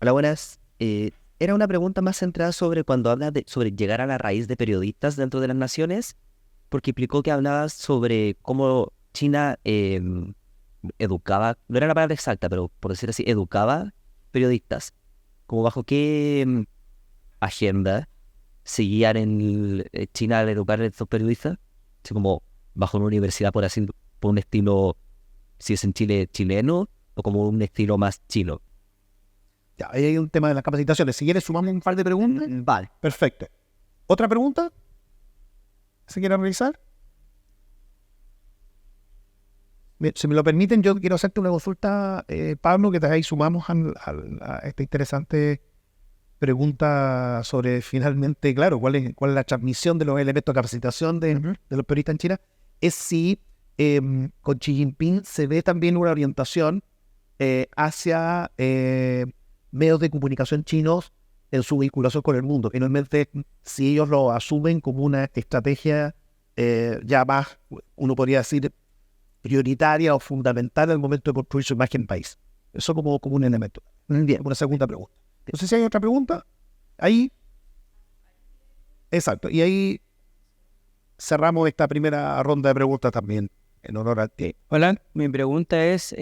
Hola, buenas. Era una pregunta más centrada sobre cuando hablas sobre llegar a la raíz de periodistas dentro de las naciones, porque explicó que hablabas sobre cómo China educaba, no era la palabra exacta, pero por decir así, educaba periodistas. Como bajo qué agenda seguían en China al educar a estos periodistas, así como bajo una universidad, por un estilo, si es en Chile, chileno, o como un estilo más chino. Ya, ahí hay un tema de las capacitaciones. Si quieres, sumamos un par de preguntas. Vale. Perfecto. ¿Otra pregunta? ¿Se quiere realizar? Si me lo permiten, yo quiero hacerte una consulta, Pablo, que ahí sumamos a esta interesante pregunta sobre, finalmente, claro, cuál es la transmisión de los elementos de capacitación de los periodistas en China. Es si con Xi Jinping se ve también una orientación hacia medios de comunicación chinos en su vinculación con el mundo. Finalmente, si ellos lo asumen como una estrategia ya más, uno podría decir, prioritaria o fundamental al momento de construir su imagen país. Eso como un elemento. Bien, una segunda pregunta. No sé si hay otra pregunta. Ahí. Exacto. Y ahí cerramos esta primera ronda de preguntas también, en honor a ti. Hola, mi pregunta es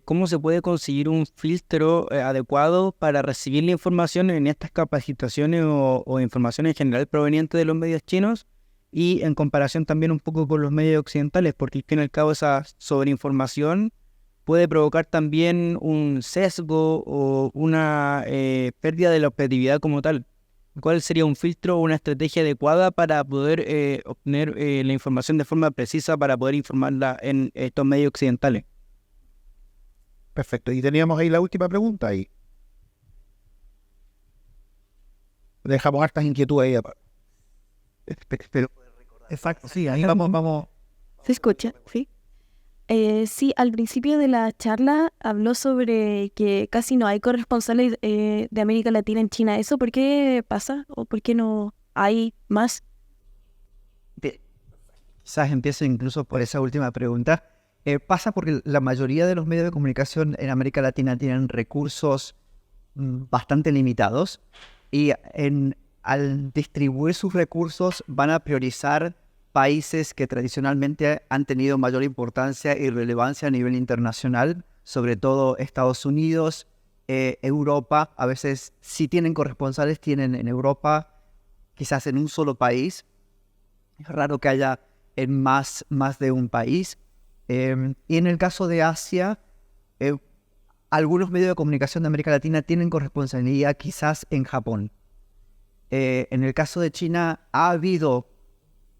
¿cómo se puede conseguir un filtro adecuado para recibir la información en estas capacitaciones o información en general proveniente de los medios chinos y en comparación también un poco con los medios occidentales? Porque al fin y al cabo esa sobreinformación puede provocar también un sesgo o una pérdida de la objetividad como tal. ¿Cuál sería un filtro o una estrategia adecuada para poder obtener la información de forma precisa para poder informarla en estos medios occidentales? Perfecto. Y teníamos ahí la última pregunta ahí. Dejamos hartas inquietudes ahí. Pero, exacto, sí, ahí vamos. ¿Se escucha? Sí. Sí, al principio de la charla habló sobre que casi no hay corresponsales de América Latina en China. ¿Eso por qué pasa? ¿O por qué no hay más? Bien, quizás empiezo incluso por esa última pregunta. Pasa porque la mayoría de los medios de comunicación en América Latina tienen recursos bastante limitados y al distribuir sus recursos van a priorizar países que tradicionalmente han tenido mayor importancia y relevancia a nivel internacional, sobre todo Estados Unidos, Europa. A veces si tienen corresponsales, tienen en Europa, quizás en un solo país. Es raro que haya en más de un país. Y en el caso de Asia, algunos medios de comunicación de América Latina tienen corresponsalía quizás en Japón. En el caso de China ha habido,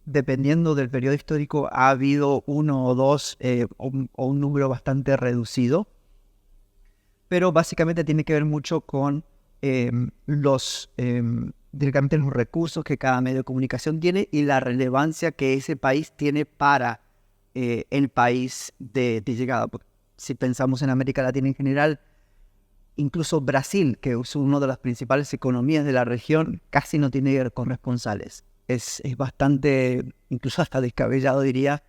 dependiendo del periodo histórico, ha habido uno o dos o un número bastante reducido, pero básicamente tiene que ver mucho con directamente los recursos que cada medio de comunicación tiene y la relevancia que ese país tiene para el país de llegada. Si pensamos en América Latina en general, incluso Brasil, que es una de las principales economías de la región, casi no tiene corresponsales. Es bastante, incluso hasta descabellado diría,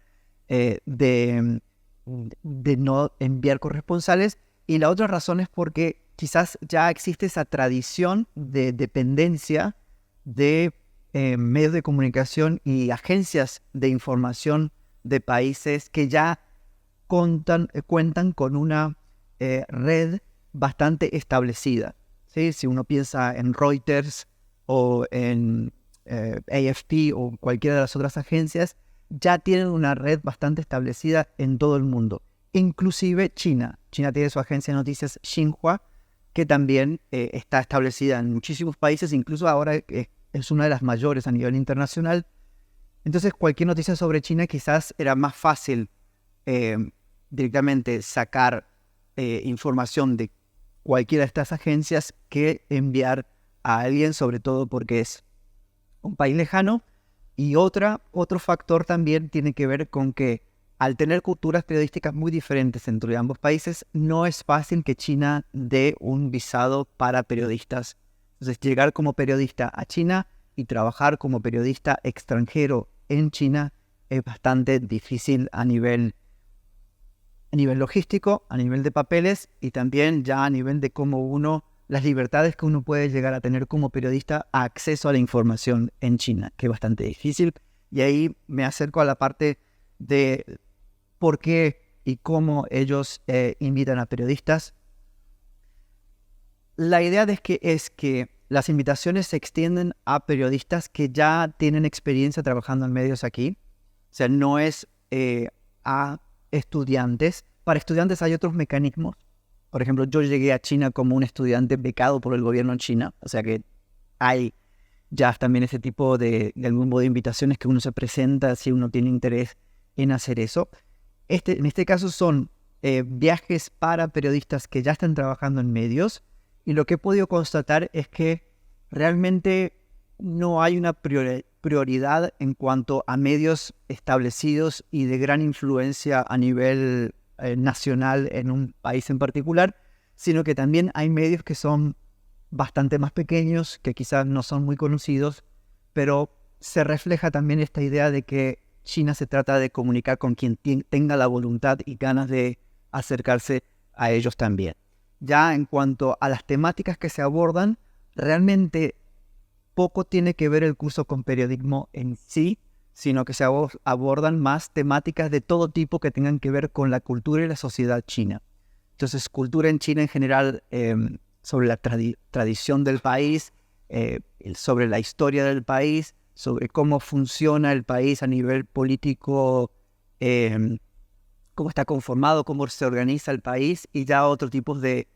de no enviar corresponsales. Y la otra razón es porque quizás ya existe esa tradición de dependencia de medios de comunicación y agencias de información de países que ya cuentan con una red bastante establecida, ¿sí? Si uno piensa en Reuters o en AFP o cualquiera de las otras agencias, ya tienen una red bastante establecida en todo el mundo. Inclusive China. China tiene su agencia de noticias Xinhua, que también está establecida en muchísimos países, incluso ahora es una de las mayores a nivel internacional. Entonces cualquier noticia sobre China quizás era más fácil directamente sacar información de cualquiera de estas agencias que enviar a alguien, sobre todo porque es un país lejano. Y otro factor también tiene que ver con que al tener culturas periodísticas muy diferentes entre ambos países, no es fácil que China dé un visado para periodistas. Entonces, llegar como periodista a China y trabajar como periodista extranjero en China es bastante difícil a nivel logístico, a nivel de papeles y también ya a nivel de las libertades que uno puede llegar a tener como periodista a acceso a la información en China, que es bastante difícil. Y ahí me acerco a la parte de por qué y cómo ellos invitan a periodistas. La idea es que las invitaciones se extienden a periodistas que ya tienen experiencia trabajando en medios aquí. O sea, no es a estudiantes. Para estudiantes hay otros mecanismos. Por ejemplo, yo llegué a China como un estudiante becado por el gobierno en China. O sea que hay ya también ese tipo de algún modo de invitaciones que uno se presenta si uno tiene interés en hacer eso. En este caso son viajes para periodistas que ya están trabajando en medios. Y lo que he podido constatar es que realmente no hay una prioridad en cuanto a medios establecidos y de gran influencia a nivel nacional en un país en particular, sino que también hay medios que son bastante más pequeños, que quizás no son muy conocidos, pero se refleja también esta idea de que China se trata de comunicar con quien tenga la voluntad y ganas de acercarse a ellos también. Ya en cuanto a las temáticas que se abordan, realmente poco tiene que ver el curso con periodismo en sí, sino que se abordan más temáticas de todo tipo que tengan que ver con la cultura y la sociedad china. Entonces, cultura en China en general, sobre la tradición del país, sobre la historia del país, sobre cómo funciona el país a nivel político, cómo está conformado, cómo se organiza el país, y ya otro tipo de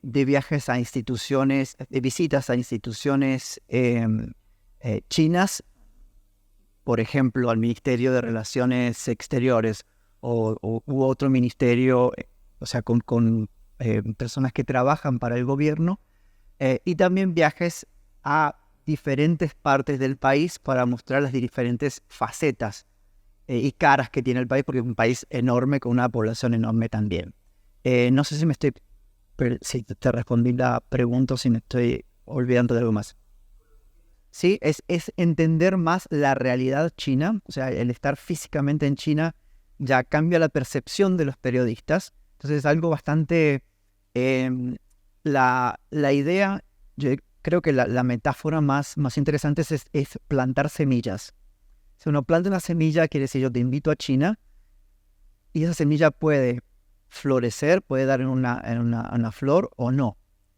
viajes a instituciones, de visitas a instituciones chinas, por ejemplo, al Ministerio de Relaciones Exteriores u otro ministerio, o sea, con personas que trabajan para el gobierno, y también viajes a diferentes partes del país para mostrar las diferentes facetas y caras que tiene el país, porque es un país enorme con una población enorme también. No sé si si te respondí la pregunta o si me estoy olvidando de algo más. Sí, es entender más la realidad china, o sea, el estar físicamente en China ya cambia la percepción de los periodistas. Entonces es algo bastante... la idea, yo creo que la metáfora más interesante es plantar semillas. Si uno planta una semilla, quiere decir yo te invito a China, y esa semilla puede florecer, puede dar en una flor o no,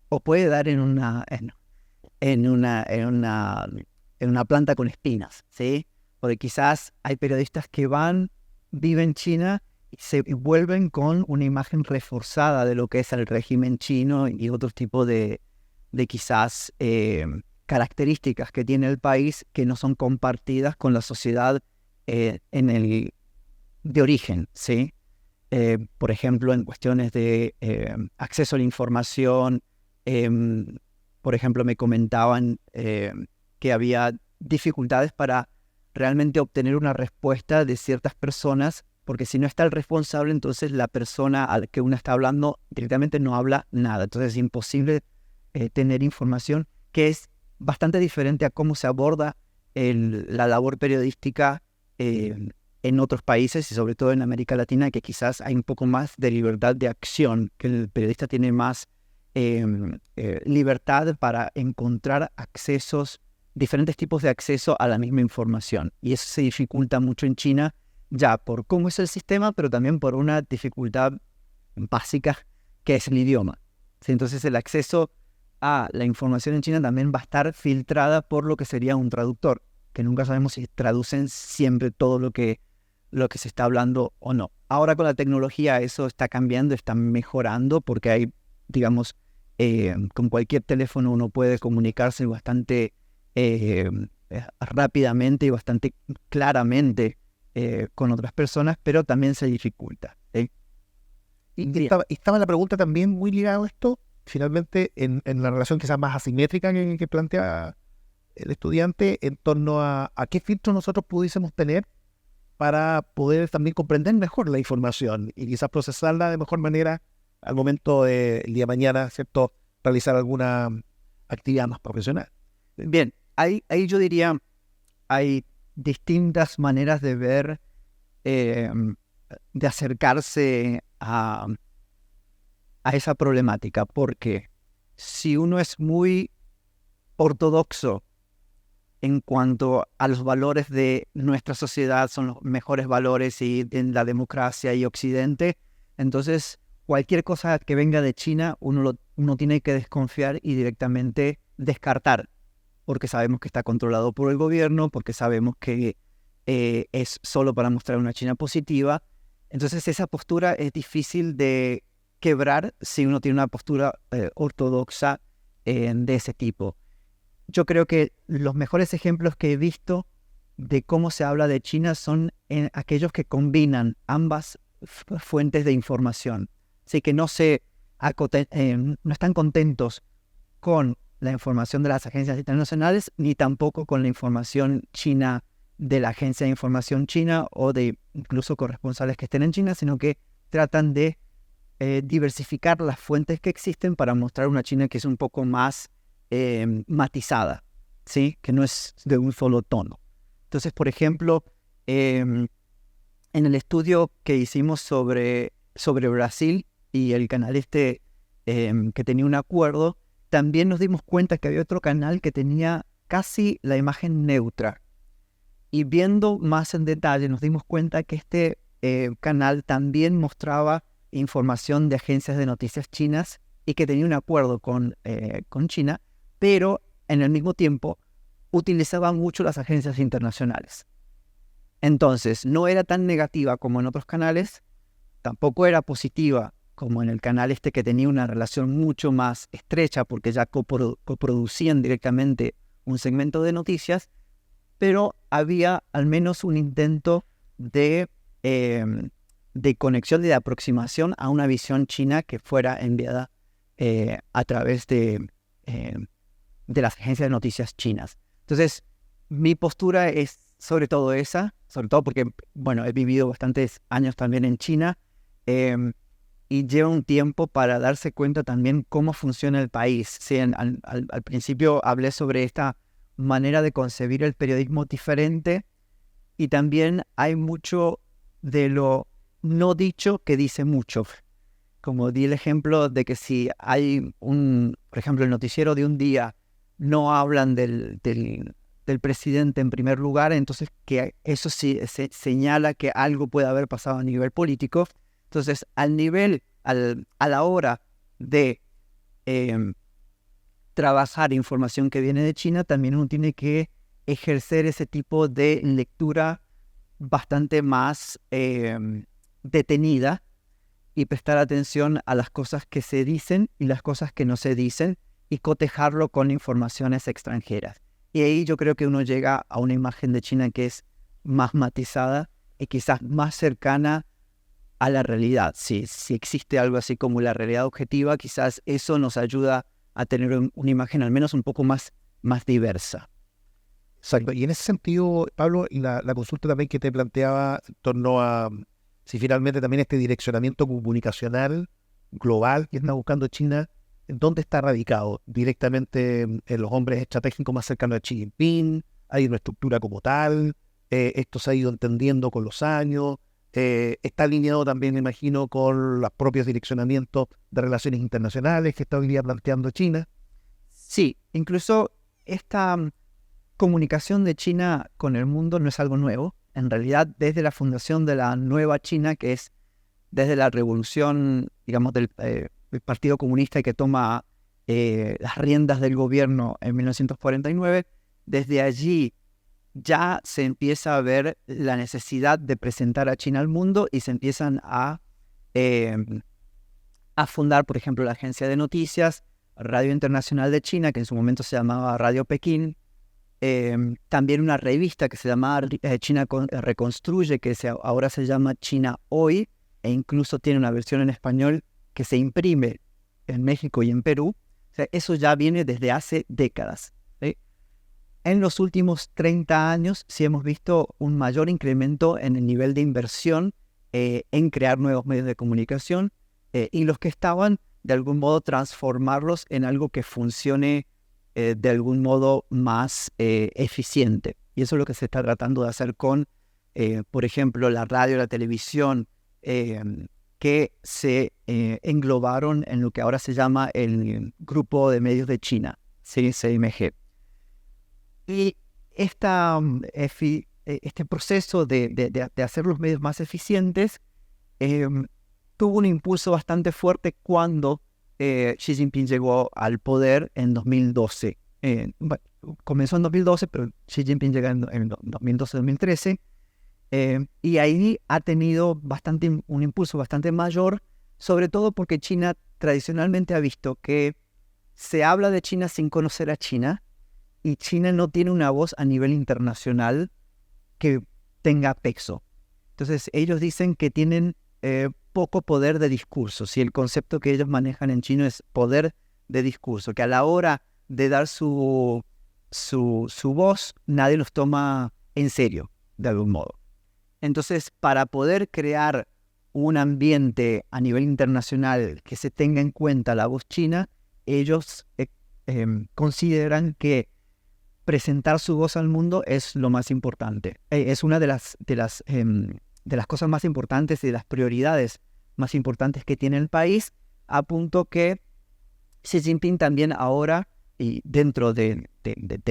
o puede dar en una planta con espinas, ¿sí? Porque quizás hay periodistas que viven en China y se vuelven con una imagen reforzada de lo que es el régimen chino y otros tipos de quizás características que tiene el país que no son compartidas con la sociedad de origen, ¿sí? Por ejemplo, en cuestiones de acceso a la información, por ejemplo, me comentaban que había dificultades para realmente obtener una respuesta de ciertas personas, porque si no está el responsable, entonces la persona a la que uno está hablando directamente no habla nada. Entonces es imposible tener información, que es bastante diferente a cómo se aborda la labor periodística en otros países y sobre todo en América Latina, que quizás hay un poco más de libertad de acción, que el periodista tiene más libertad para encontrar diferentes tipos de acceso a la misma información. Y eso se dificulta mucho en China, ya por cómo es el sistema, pero también por una dificultad básica que es el idioma. ¿Sí? Entonces el acceso a la información en China también va a estar filtrada por lo que sería un traductor, que nunca sabemos si traducen siempre todo lo que se está hablando o no. Ahora con la tecnología eso está cambiando, está mejorando, porque hay, digamos, con cualquier teléfono uno puede comunicarse bastante rápidamente y bastante claramente con otras personas, pero también se dificulta. Y estaba la pregunta también muy ligada a esto, finalmente, en la relación quizás más asimétrica que plantea el estudiante, en torno a qué filtros nosotros pudiésemos tener para poder también comprender mejor la información y quizás procesarla de mejor manera al momento del día de mañana, ¿cierto?, realizar alguna actividad más profesional. Bien, ahí yo diría, hay distintas maneras de ver, de acercarse a esa problemática, porque si uno es muy ortodoxo en cuanto a los valores de nuestra sociedad, son los mejores valores y en la democracia y Occidente, entonces cualquier cosa que venga de China uno tiene que desconfiar y directamente descartar, porque sabemos que está controlado por el gobierno, porque sabemos que es solo para mostrar una China positiva. Entonces esa postura es difícil de quebrar si uno tiene una postura ortodoxa de ese tipo. Yo creo que los mejores ejemplos que he visto de cómo se habla de China son aquellos que combinan ambas fuentes de información. Así que no están contentos con la información de las agencias internacionales ni tampoco con la información china de la Agencia de Información China o de incluso corresponsales que estén en China, sino que tratan de diversificar las fuentes que existen para mostrar una China que es un poco más matizada, ¿sí? Que no es de un solo tono. Entonces, por ejemplo, en el estudio que hicimos sobre Brasil y el canal que tenía un acuerdo, también nos dimos cuenta que había otro canal que tenía casi la imagen neutra. Y viendo más en detalle nos dimos cuenta que este canal también mostraba información de agencias de noticias chinas y que tenía un acuerdo con China, pero en el mismo tiempo utilizaba mucho las agencias internacionales. Entonces, no era tan negativa como en otros canales, tampoco era positiva como en el canal que tenía una relación mucho más estrecha porque ya coproducían directamente un segmento de noticias, pero había al menos un intento de conexión y de aproximación a una visión china que fuera enviada a través de las agencias de noticias chinas. Entonces, mi postura es sobre todo esa, sobre todo porque, bueno, he vivido bastantes años también en China, y lleva un tiempo para darse cuenta también cómo funciona el país. Sí, al principio hablé sobre esta manera de concebir el periodismo diferente, y también hay mucho de lo no dicho que dice mucho. Como di el ejemplo de que si hay por ejemplo, el noticiero de un día no hablan del presidente en primer lugar, entonces que eso sí se señala que algo puede haber pasado a nivel político. Entonces, a la hora de trabajar información que viene de China, también uno tiene que ejercer ese tipo de lectura bastante más detenida y prestar atención a las cosas que se dicen y las cosas que no se dicen y cotejarlo con informaciones extranjeras. Y ahí yo creo que uno llega a una imagen de China que es más matizada y quizás más cercana a la realidad. Si existe algo así como la realidad objetiva, quizás eso nos ayuda a tener una imagen al menos un poco más diversa. Exacto. Y en ese sentido, Pablo, la consulta también que te planteaba en torno a si finalmente también este direccionamiento comunicacional global que está buscando China, ¿dónde está radicado? Directamente en los hombres estratégicos más cercanos a Xi Jinping, hay una estructura como tal, esto se ha ido entendiendo con los años, está alineado también, me imagino, con los propios direccionamientos de relaciones internacionales que está hoy día planteando China. Sí, incluso esta comunicación de China con el mundo no es algo nuevo. En realidad, desde la fundación de la nueva China, que es desde la revolución, digamos, del Partido Comunista que toma las riendas del gobierno en 1949, desde allí ya se empieza a ver la necesidad de presentar a China al mundo y se empiezan a fundar, por ejemplo, la agencia de noticias, Radio Internacional de China, que en su momento se llamaba Radio Pekín, también una revista que se llamaba China Reconstruye, que ahora se llama China Hoy, e incluso tiene una versión en español que se imprime en México y en Perú. O sea, eso ya viene desde hace décadas, ¿sí? En los últimos 30 años sí hemos visto un mayor incremento en el nivel de inversión en crear nuevos medios de comunicación, y los que estaban, de algún modo, transformarlos en algo que funcione de algún modo más eficiente. Y eso es lo que se está tratando de hacer con, por ejemplo, la radio y la televisión, que se englobaron en lo que ahora se llama el Grupo de Medios de China, CMG. Y este proceso de hacer los medios más eficientes tuvo un impulso bastante fuerte cuando Xi Jinping llegó al poder en 2012. Comenzó en 2012, pero Xi Jinping llega en 2012-2013. Y ahí ha tenido un impulso bastante mayor, sobre todo porque China tradicionalmente ha visto que se habla de China sin conocer a China, y China no tiene una voz a nivel internacional que tenga peso. Entonces ellos dicen que tienen poco poder de discurso. Si el concepto que ellos manejan en chino es poder de discurso, que a la hora de dar su voz, nadie los toma en serio, de algún modo. Entonces, para poder crear un ambiente a nivel internacional que se tenga en cuenta la voz china, ellos consideran que presentar su voz al mundo es lo más importante. Es una de las cosas más importantes y de las prioridades más importantes que tiene el país, a punto que Xi Jinping también ahora, y dentro del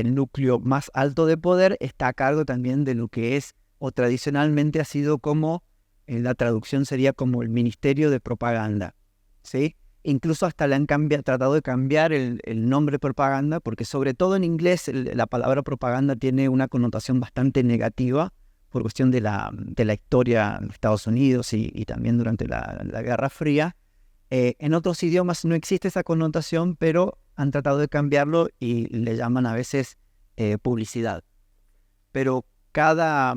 núcleo más alto de poder, está a cargo también de lo que es, o tradicionalmente ha sido como, la traducción sería como el Ministerio de Propaganda, ¿sí? Incluso hasta le han tratado de cambiar el nombre propaganda, porque sobre todo en inglés la palabra propaganda tiene una connotación bastante negativa por cuestión de la historia de Estados Unidos y también durante la Guerra Fría. En otros idiomas no existe esa connotación, pero han tratado de cambiarlo y le llaman a veces publicidad. Pero cada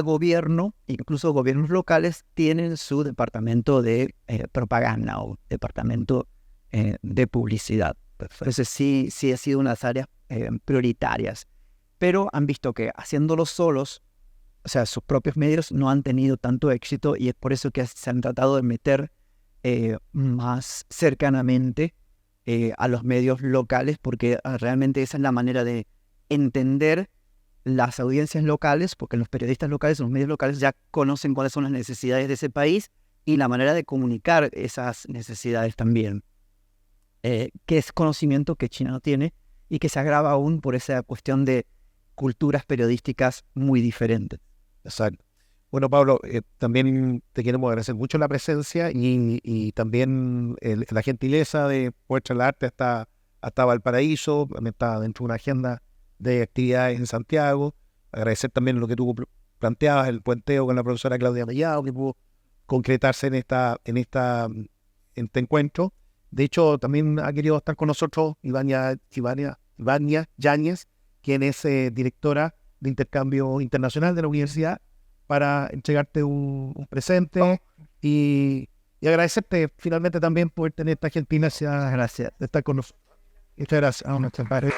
gobierno, incluso gobiernos locales, tienen su departamento de propaganda o departamento de publicidad. Entonces sí ha sido unas áreas prioritarias. pero han visto que haciéndolo solos, o sea, sus propios medios no han tenido tanto éxito y es por eso que se han tratado de meter más cercanamente a los medios locales, porque realmente esa es la manera de entender las audiencias locales, porque los periodistas locales, los medios locales ya conocen cuáles son las necesidades de ese país y la manera de comunicar esas necesidades también, que es conocimiento que China no tiene y que se agrava aún por esa cuestión de culturas periodísticas muy diferentes. Exacto. Bueno, Pablo, también te queremos agradecer mucho la presencia y también la gentileza de poder trasladarte hasta Valparaíso, también está dentro de una agenda de actividades en Santiago. Agradecer también lo que tú planteabas, el puenteo con la profesora Claudia Mellado, que pudo concretarse en este encuentro. De hecho, también ha querido estar con nosotros Ivania Yáñez, quien es directora de intercambio internacional de la universidad, para entregarte un presente y agradecerte finalmente también por tener esta gentileza. Gracias de estar con nosotros. Muchas gracias a nuestros padres.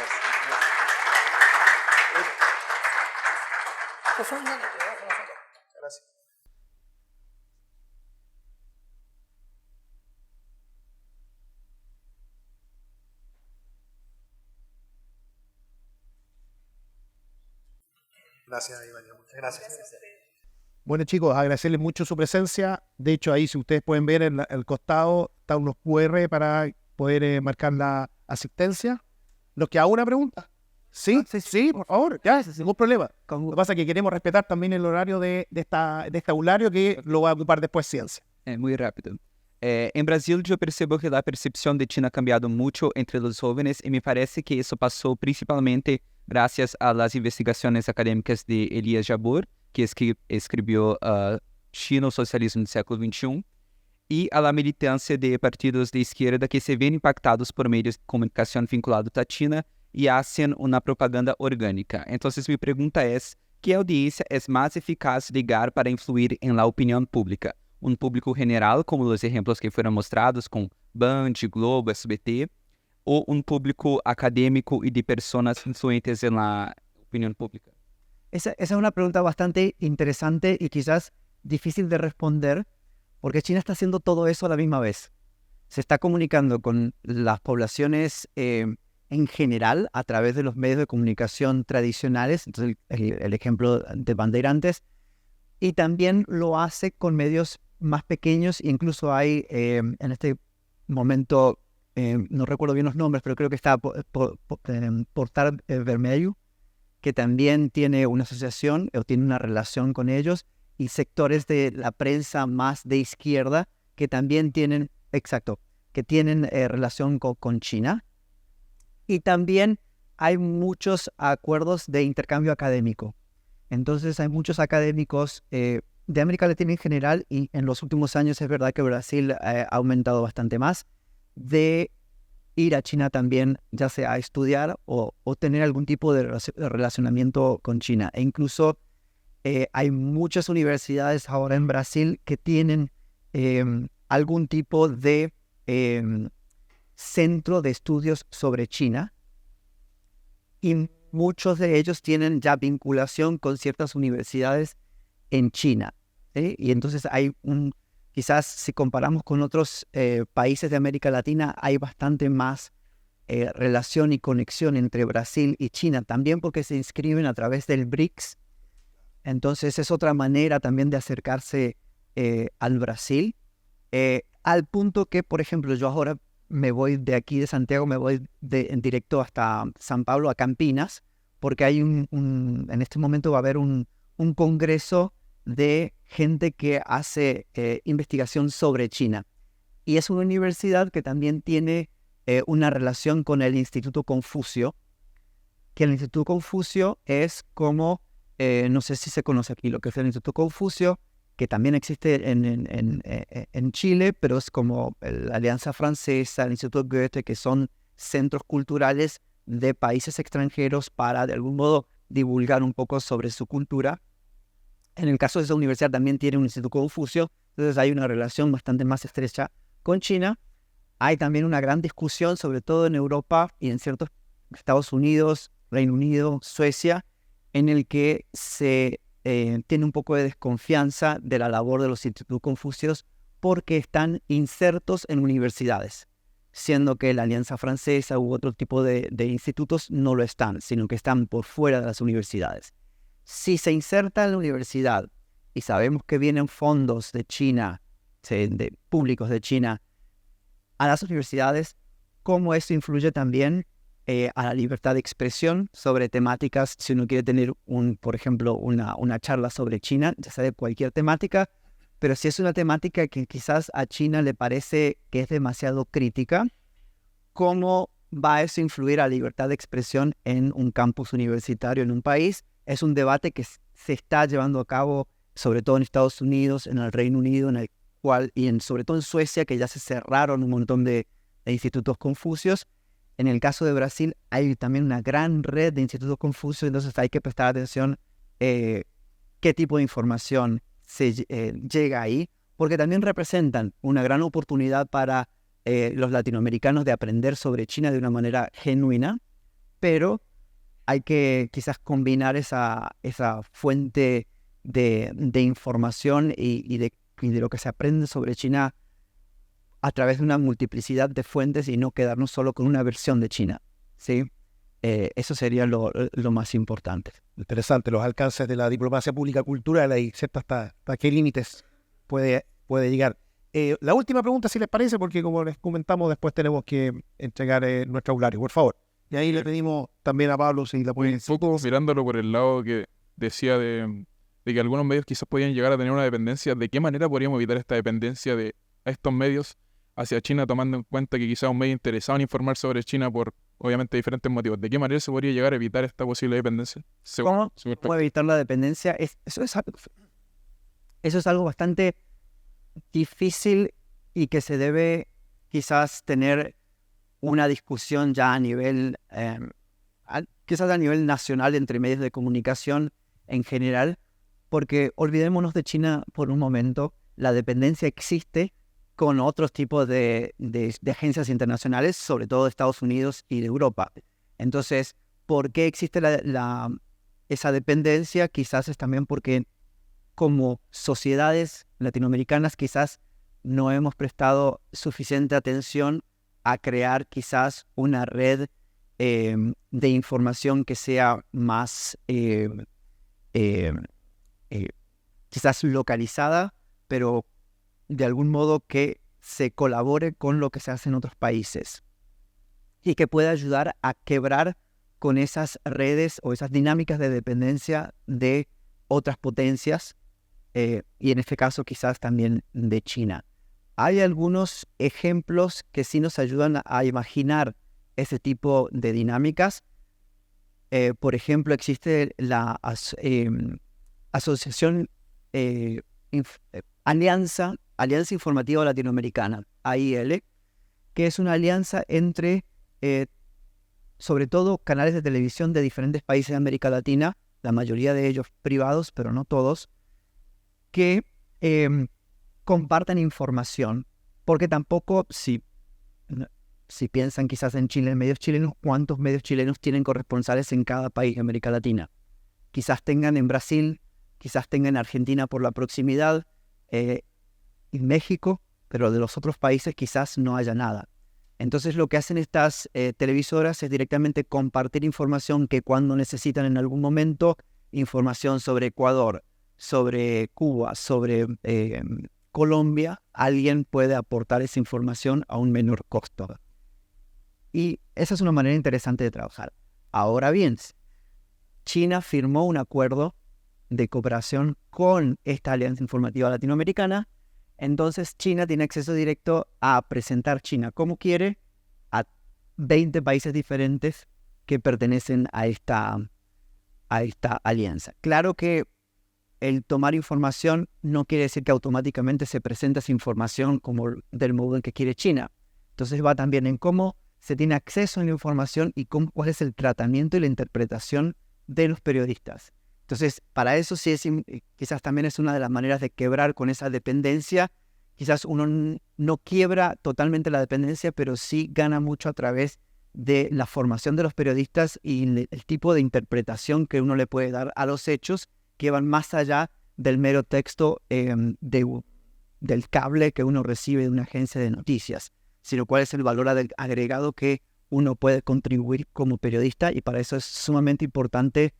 Gracias, Ivania. Muchas gracias. Bueno, chicos, agradecerles mucho su presencia. De hecho, ahí, si ustedes pueden ver en el costado, están unos QR para poder marcar la asistencia. ¿Nos queda una pregunta? Sí, por favor, ya, ningún problema. Lo que pasa es que queremos respetar también el horario de este aulario, que lo va a ocupar después ciencia. Muy rápido. En Brasil yo percebo que la percepción de China ha cambiado mucho entre los jóvenes y me parece que eso pasó principalmente gracias a las investigaciones académicas de Elias Jabbour, que escribió China, o Socialismo del Século XXI, y a la militancia de partidos de izquierda que se ven impactados por medios de comunicación vinculados a China y hacen una propaganda orgánica. Entonces mi pregunta es, ¿qué audiencia es más eficaz ligar para influir en la opinión pública? ¿Un público general, como los ejemplos que fueron mostrados con Band, Globo, SBT, o un público académico y de personas influentes en la opinión pública? Esa es una pregunta bastante interesante y quizás difícil de responder, porque China está haciendo todo eso a la misma vez. Se está comunicando con las poblaciones en general a través de los medios de comunicación tradicionales, entonces el ejemplo de Bandeirantes, y también lo hace con medios más pequeños. Incluso hay en este momento, no recuerdo bien los nombres, pero creo que está Portal Vermelho, que también tiene una asociación o tiene una relación con ellos, y sectores de la prensa más de izquierda que también tienen, relación con China. Y también hay muchos acuerdos de intercambio académico. Entonces hay muchos académicos de América Latina en general, y en los últimos años es verdad que Brasil ha aumentado bastante más, de ir a China también, ya sea a estudiar o tener algún tipo de relacionamiento con China. E incluso hay muchas universidades ahora en Brasil que tienen algún tipo de centro de estudios sobre China, y muchos de ellos tienen ya vinculación con ciertas universidades en China, ¿sí? Y entonces quizás si comparamos con otros países de América Latina, hay bastante más relación y conexión entre Brasil y China, también porque se inscriben a través del BRICS. Entonces es otra manera también de acercarse al Brasil, al punto que, por ejemplo, yo ahora me voy de aquí de Santiago, me voy en directo hasta San Pablo, a Campinas, porque hay en este momento va a haber un congreso de gente que hace investigación sobre China. Y es una universidad que también tiene una relación con el Instituto Confucio, que el Instituto Confucio es como, no sé si se conoce aquí lo que es el Instituto Confucio, que también existe en Chile, pero es como la Alianza Francesa, el Instituto Goethe, que son centros culturales de países extranjeros para, de algún modo, divulgar un poco sobre su cultura. En el caso de esa universidad también tiene un Instituto Confucio, entonces hay una relación bastante más estrecha con China. Hay también una gran discusión, sobre todo en Europa y en ciertos Estados Unidos, Reino Unido, Suecia, en el que se tiene un poco de desconfianza de la labor de los institutos Confucios porque están insertos en universidades, siendo que la Alianza Francesa u otro tipo de institutos no lo están, sino que están por fuera de las universidades. Si se inserta en la universidad y sabemos que vienen fondos de China, públicos de China, a las universidades, ¿cómo eso influye también a la libertad de expresión sobre temáticas? Si uno quiere tener, por ejemplo, una charla sobre China, ya sea de cualquier temática, pero si es una temática que quizás a China le parece que es demasiado crítica, ¿cómo va eso a influir a la libertad de expresión en un campus universitario en un país? Es un debate que se está llevando a cabo, sobre todo en Estados Unidos, en el Reino Unido, sobre todo en Suecia, que ya se cerraron un montón de institutos Confucios. En el caso de Brasil hay también una gran red de institutos Confucios, entonces hay que prestar atención qué tipo de información llega ahí, porque también representan una gran oportunidad para los latinoamericanos de aprender sobre China de una manera genuina, pero hay que quizás combinar esa fuente de información y de lo que se aprende sobre China a través de una multiplicidad de fuentes y no quedarnos solo con una versión de China, ¿sí? Eso sería lo más importante. Interesante, los alcances de la diplomacia pública cultural y cierto hasta qué límites puede llegar. La última pregunta, si les parece, porque como les comentamos, después tenemos que entregar nuestro aulario, por favor. Y ahí le pedimos también a Pablo si la puede... Un poco mirándolo por el lado que decía de que algunos medios quizás podían llegar a tener una dependencia. ¿De qué manera podríamos evitar esta dependencia de estos medios hacia China, tomando en cuenta que quizás un medio interesado en informar sobre China por, obviamente, diferentes motivos? ¿De qué manera se podría llegar a evitar esta posible dependencia? ¿Cómo evitar la dependencia? Eso es algo bastante difícil y que se debe quizás tener una discusión ya a nivel, quizás a nivel nacional entre medios de comunicación en general, porque olvidémonos de China por un momento. La dependencia existe con otros tipos de agencias internacionales, sobre todo de Estados Unidos y de Europa. Entonces, ¿por qué existe esa dependencia? Quizás es también porque como sociedades latinoamericanas quizás no hemos prestado suficiente atención a crear quizás una red de información que sea más quizás localizada, pero de algún modo que se colabore con lo que se hace en otros países y que pueda ayudar a quebrar con esas redes o esas dinámicas de dependencia de otras potencias y en este caso quizás también de China. Hay algunos ejemplos que sí nos ayudan a imaginar ese tipo de dinámicas. Por ejemplo, existe la Asociación Alianza Informativa Latinoamericana, AIL, que es una alianza entre, sobre todo, canales de televisión de diferentes países de América Latina, la mayoría de ellos privados, pero no todos, que compartan información, porque tampoco, si piensan quizás en Chile, en medios chilenos, ¿cuántos medios chilenos tienen corresponsales en cada país de América Latina? Quizás tengan en Brasil, quizás tengan en Argentina por la proximidad, en México, pero de los otros países quizás no haya nada. Entonces lo que hacen estas televisoras es directamente compartir información que cuando necesitan en algún momento, información sobre Ecuador, sobre Cuba, sobre Colombia, alguien puede aportar esa información a un menor costo. Y esa es una manera interesante de trabajar. Ahora bien, China firmó un acuerdo de cooperación con esta Alianza Informativa Latinoamericana. Entonces China tiene acceso directo a presentar China como quiere a 20 países diferentes que pertenecen a esta alianza. Claro que el tomar información no quiere decir que automáticamente se presenta esa información como del modo en que quiere China. Entonces va también en cómo se tiene acceso a la información y cuál es el tratamiento y la interpretación de los periodistas. Entonces, para eso sí quizás también es una de las maneras de quebrar con esa dependencia. Quizás uno no quiebra totalmente la dependencia, pero sí gana mucho a través de la formación de los periodistas y el tipo de interpretación que uno le puede dar a los hechos que van más allá del mero texto del cable que uno recibe de una agencia de noticias, sino cuál es el valor agregado que uno puede contribuir como periodista, y para eso es sumamente importante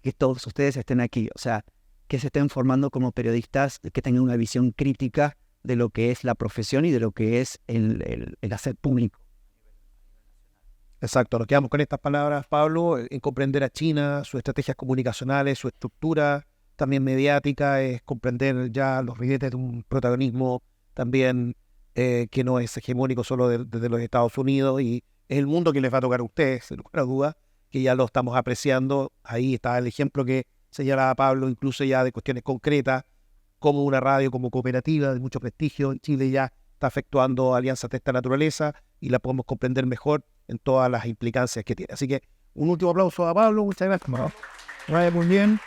que todos ustedes estén aquí, o sea, que se estén formando como periodistas, que tengan una visión crítica de lo que es la profesión y de lo que es el hacer público. Exacto, nos quedamos con estas palabras, Pablo, en comprender a China, sus estrategias comunicacionales, su estructura también mediática, es comprender ya los ribetes de un protagonismo también que no es hegemónico solo desde los Estados Unidos, y es el mundo que les va a tocar a ustedes, sin lugar a duda, que ya lo estamos apreciando. Ahí está el ejemplo que señalaba Pablo, incluso ya de cuestiones concretas, como una radio como cooperativa de mucho prestigio en Chile ya está efectuando alianzas de esta naturaleza y la podemos comprender mejor en todas las implicancias que tiene. Así que un último aplauso a Pablo, muchas gracias. Vaya muy bien.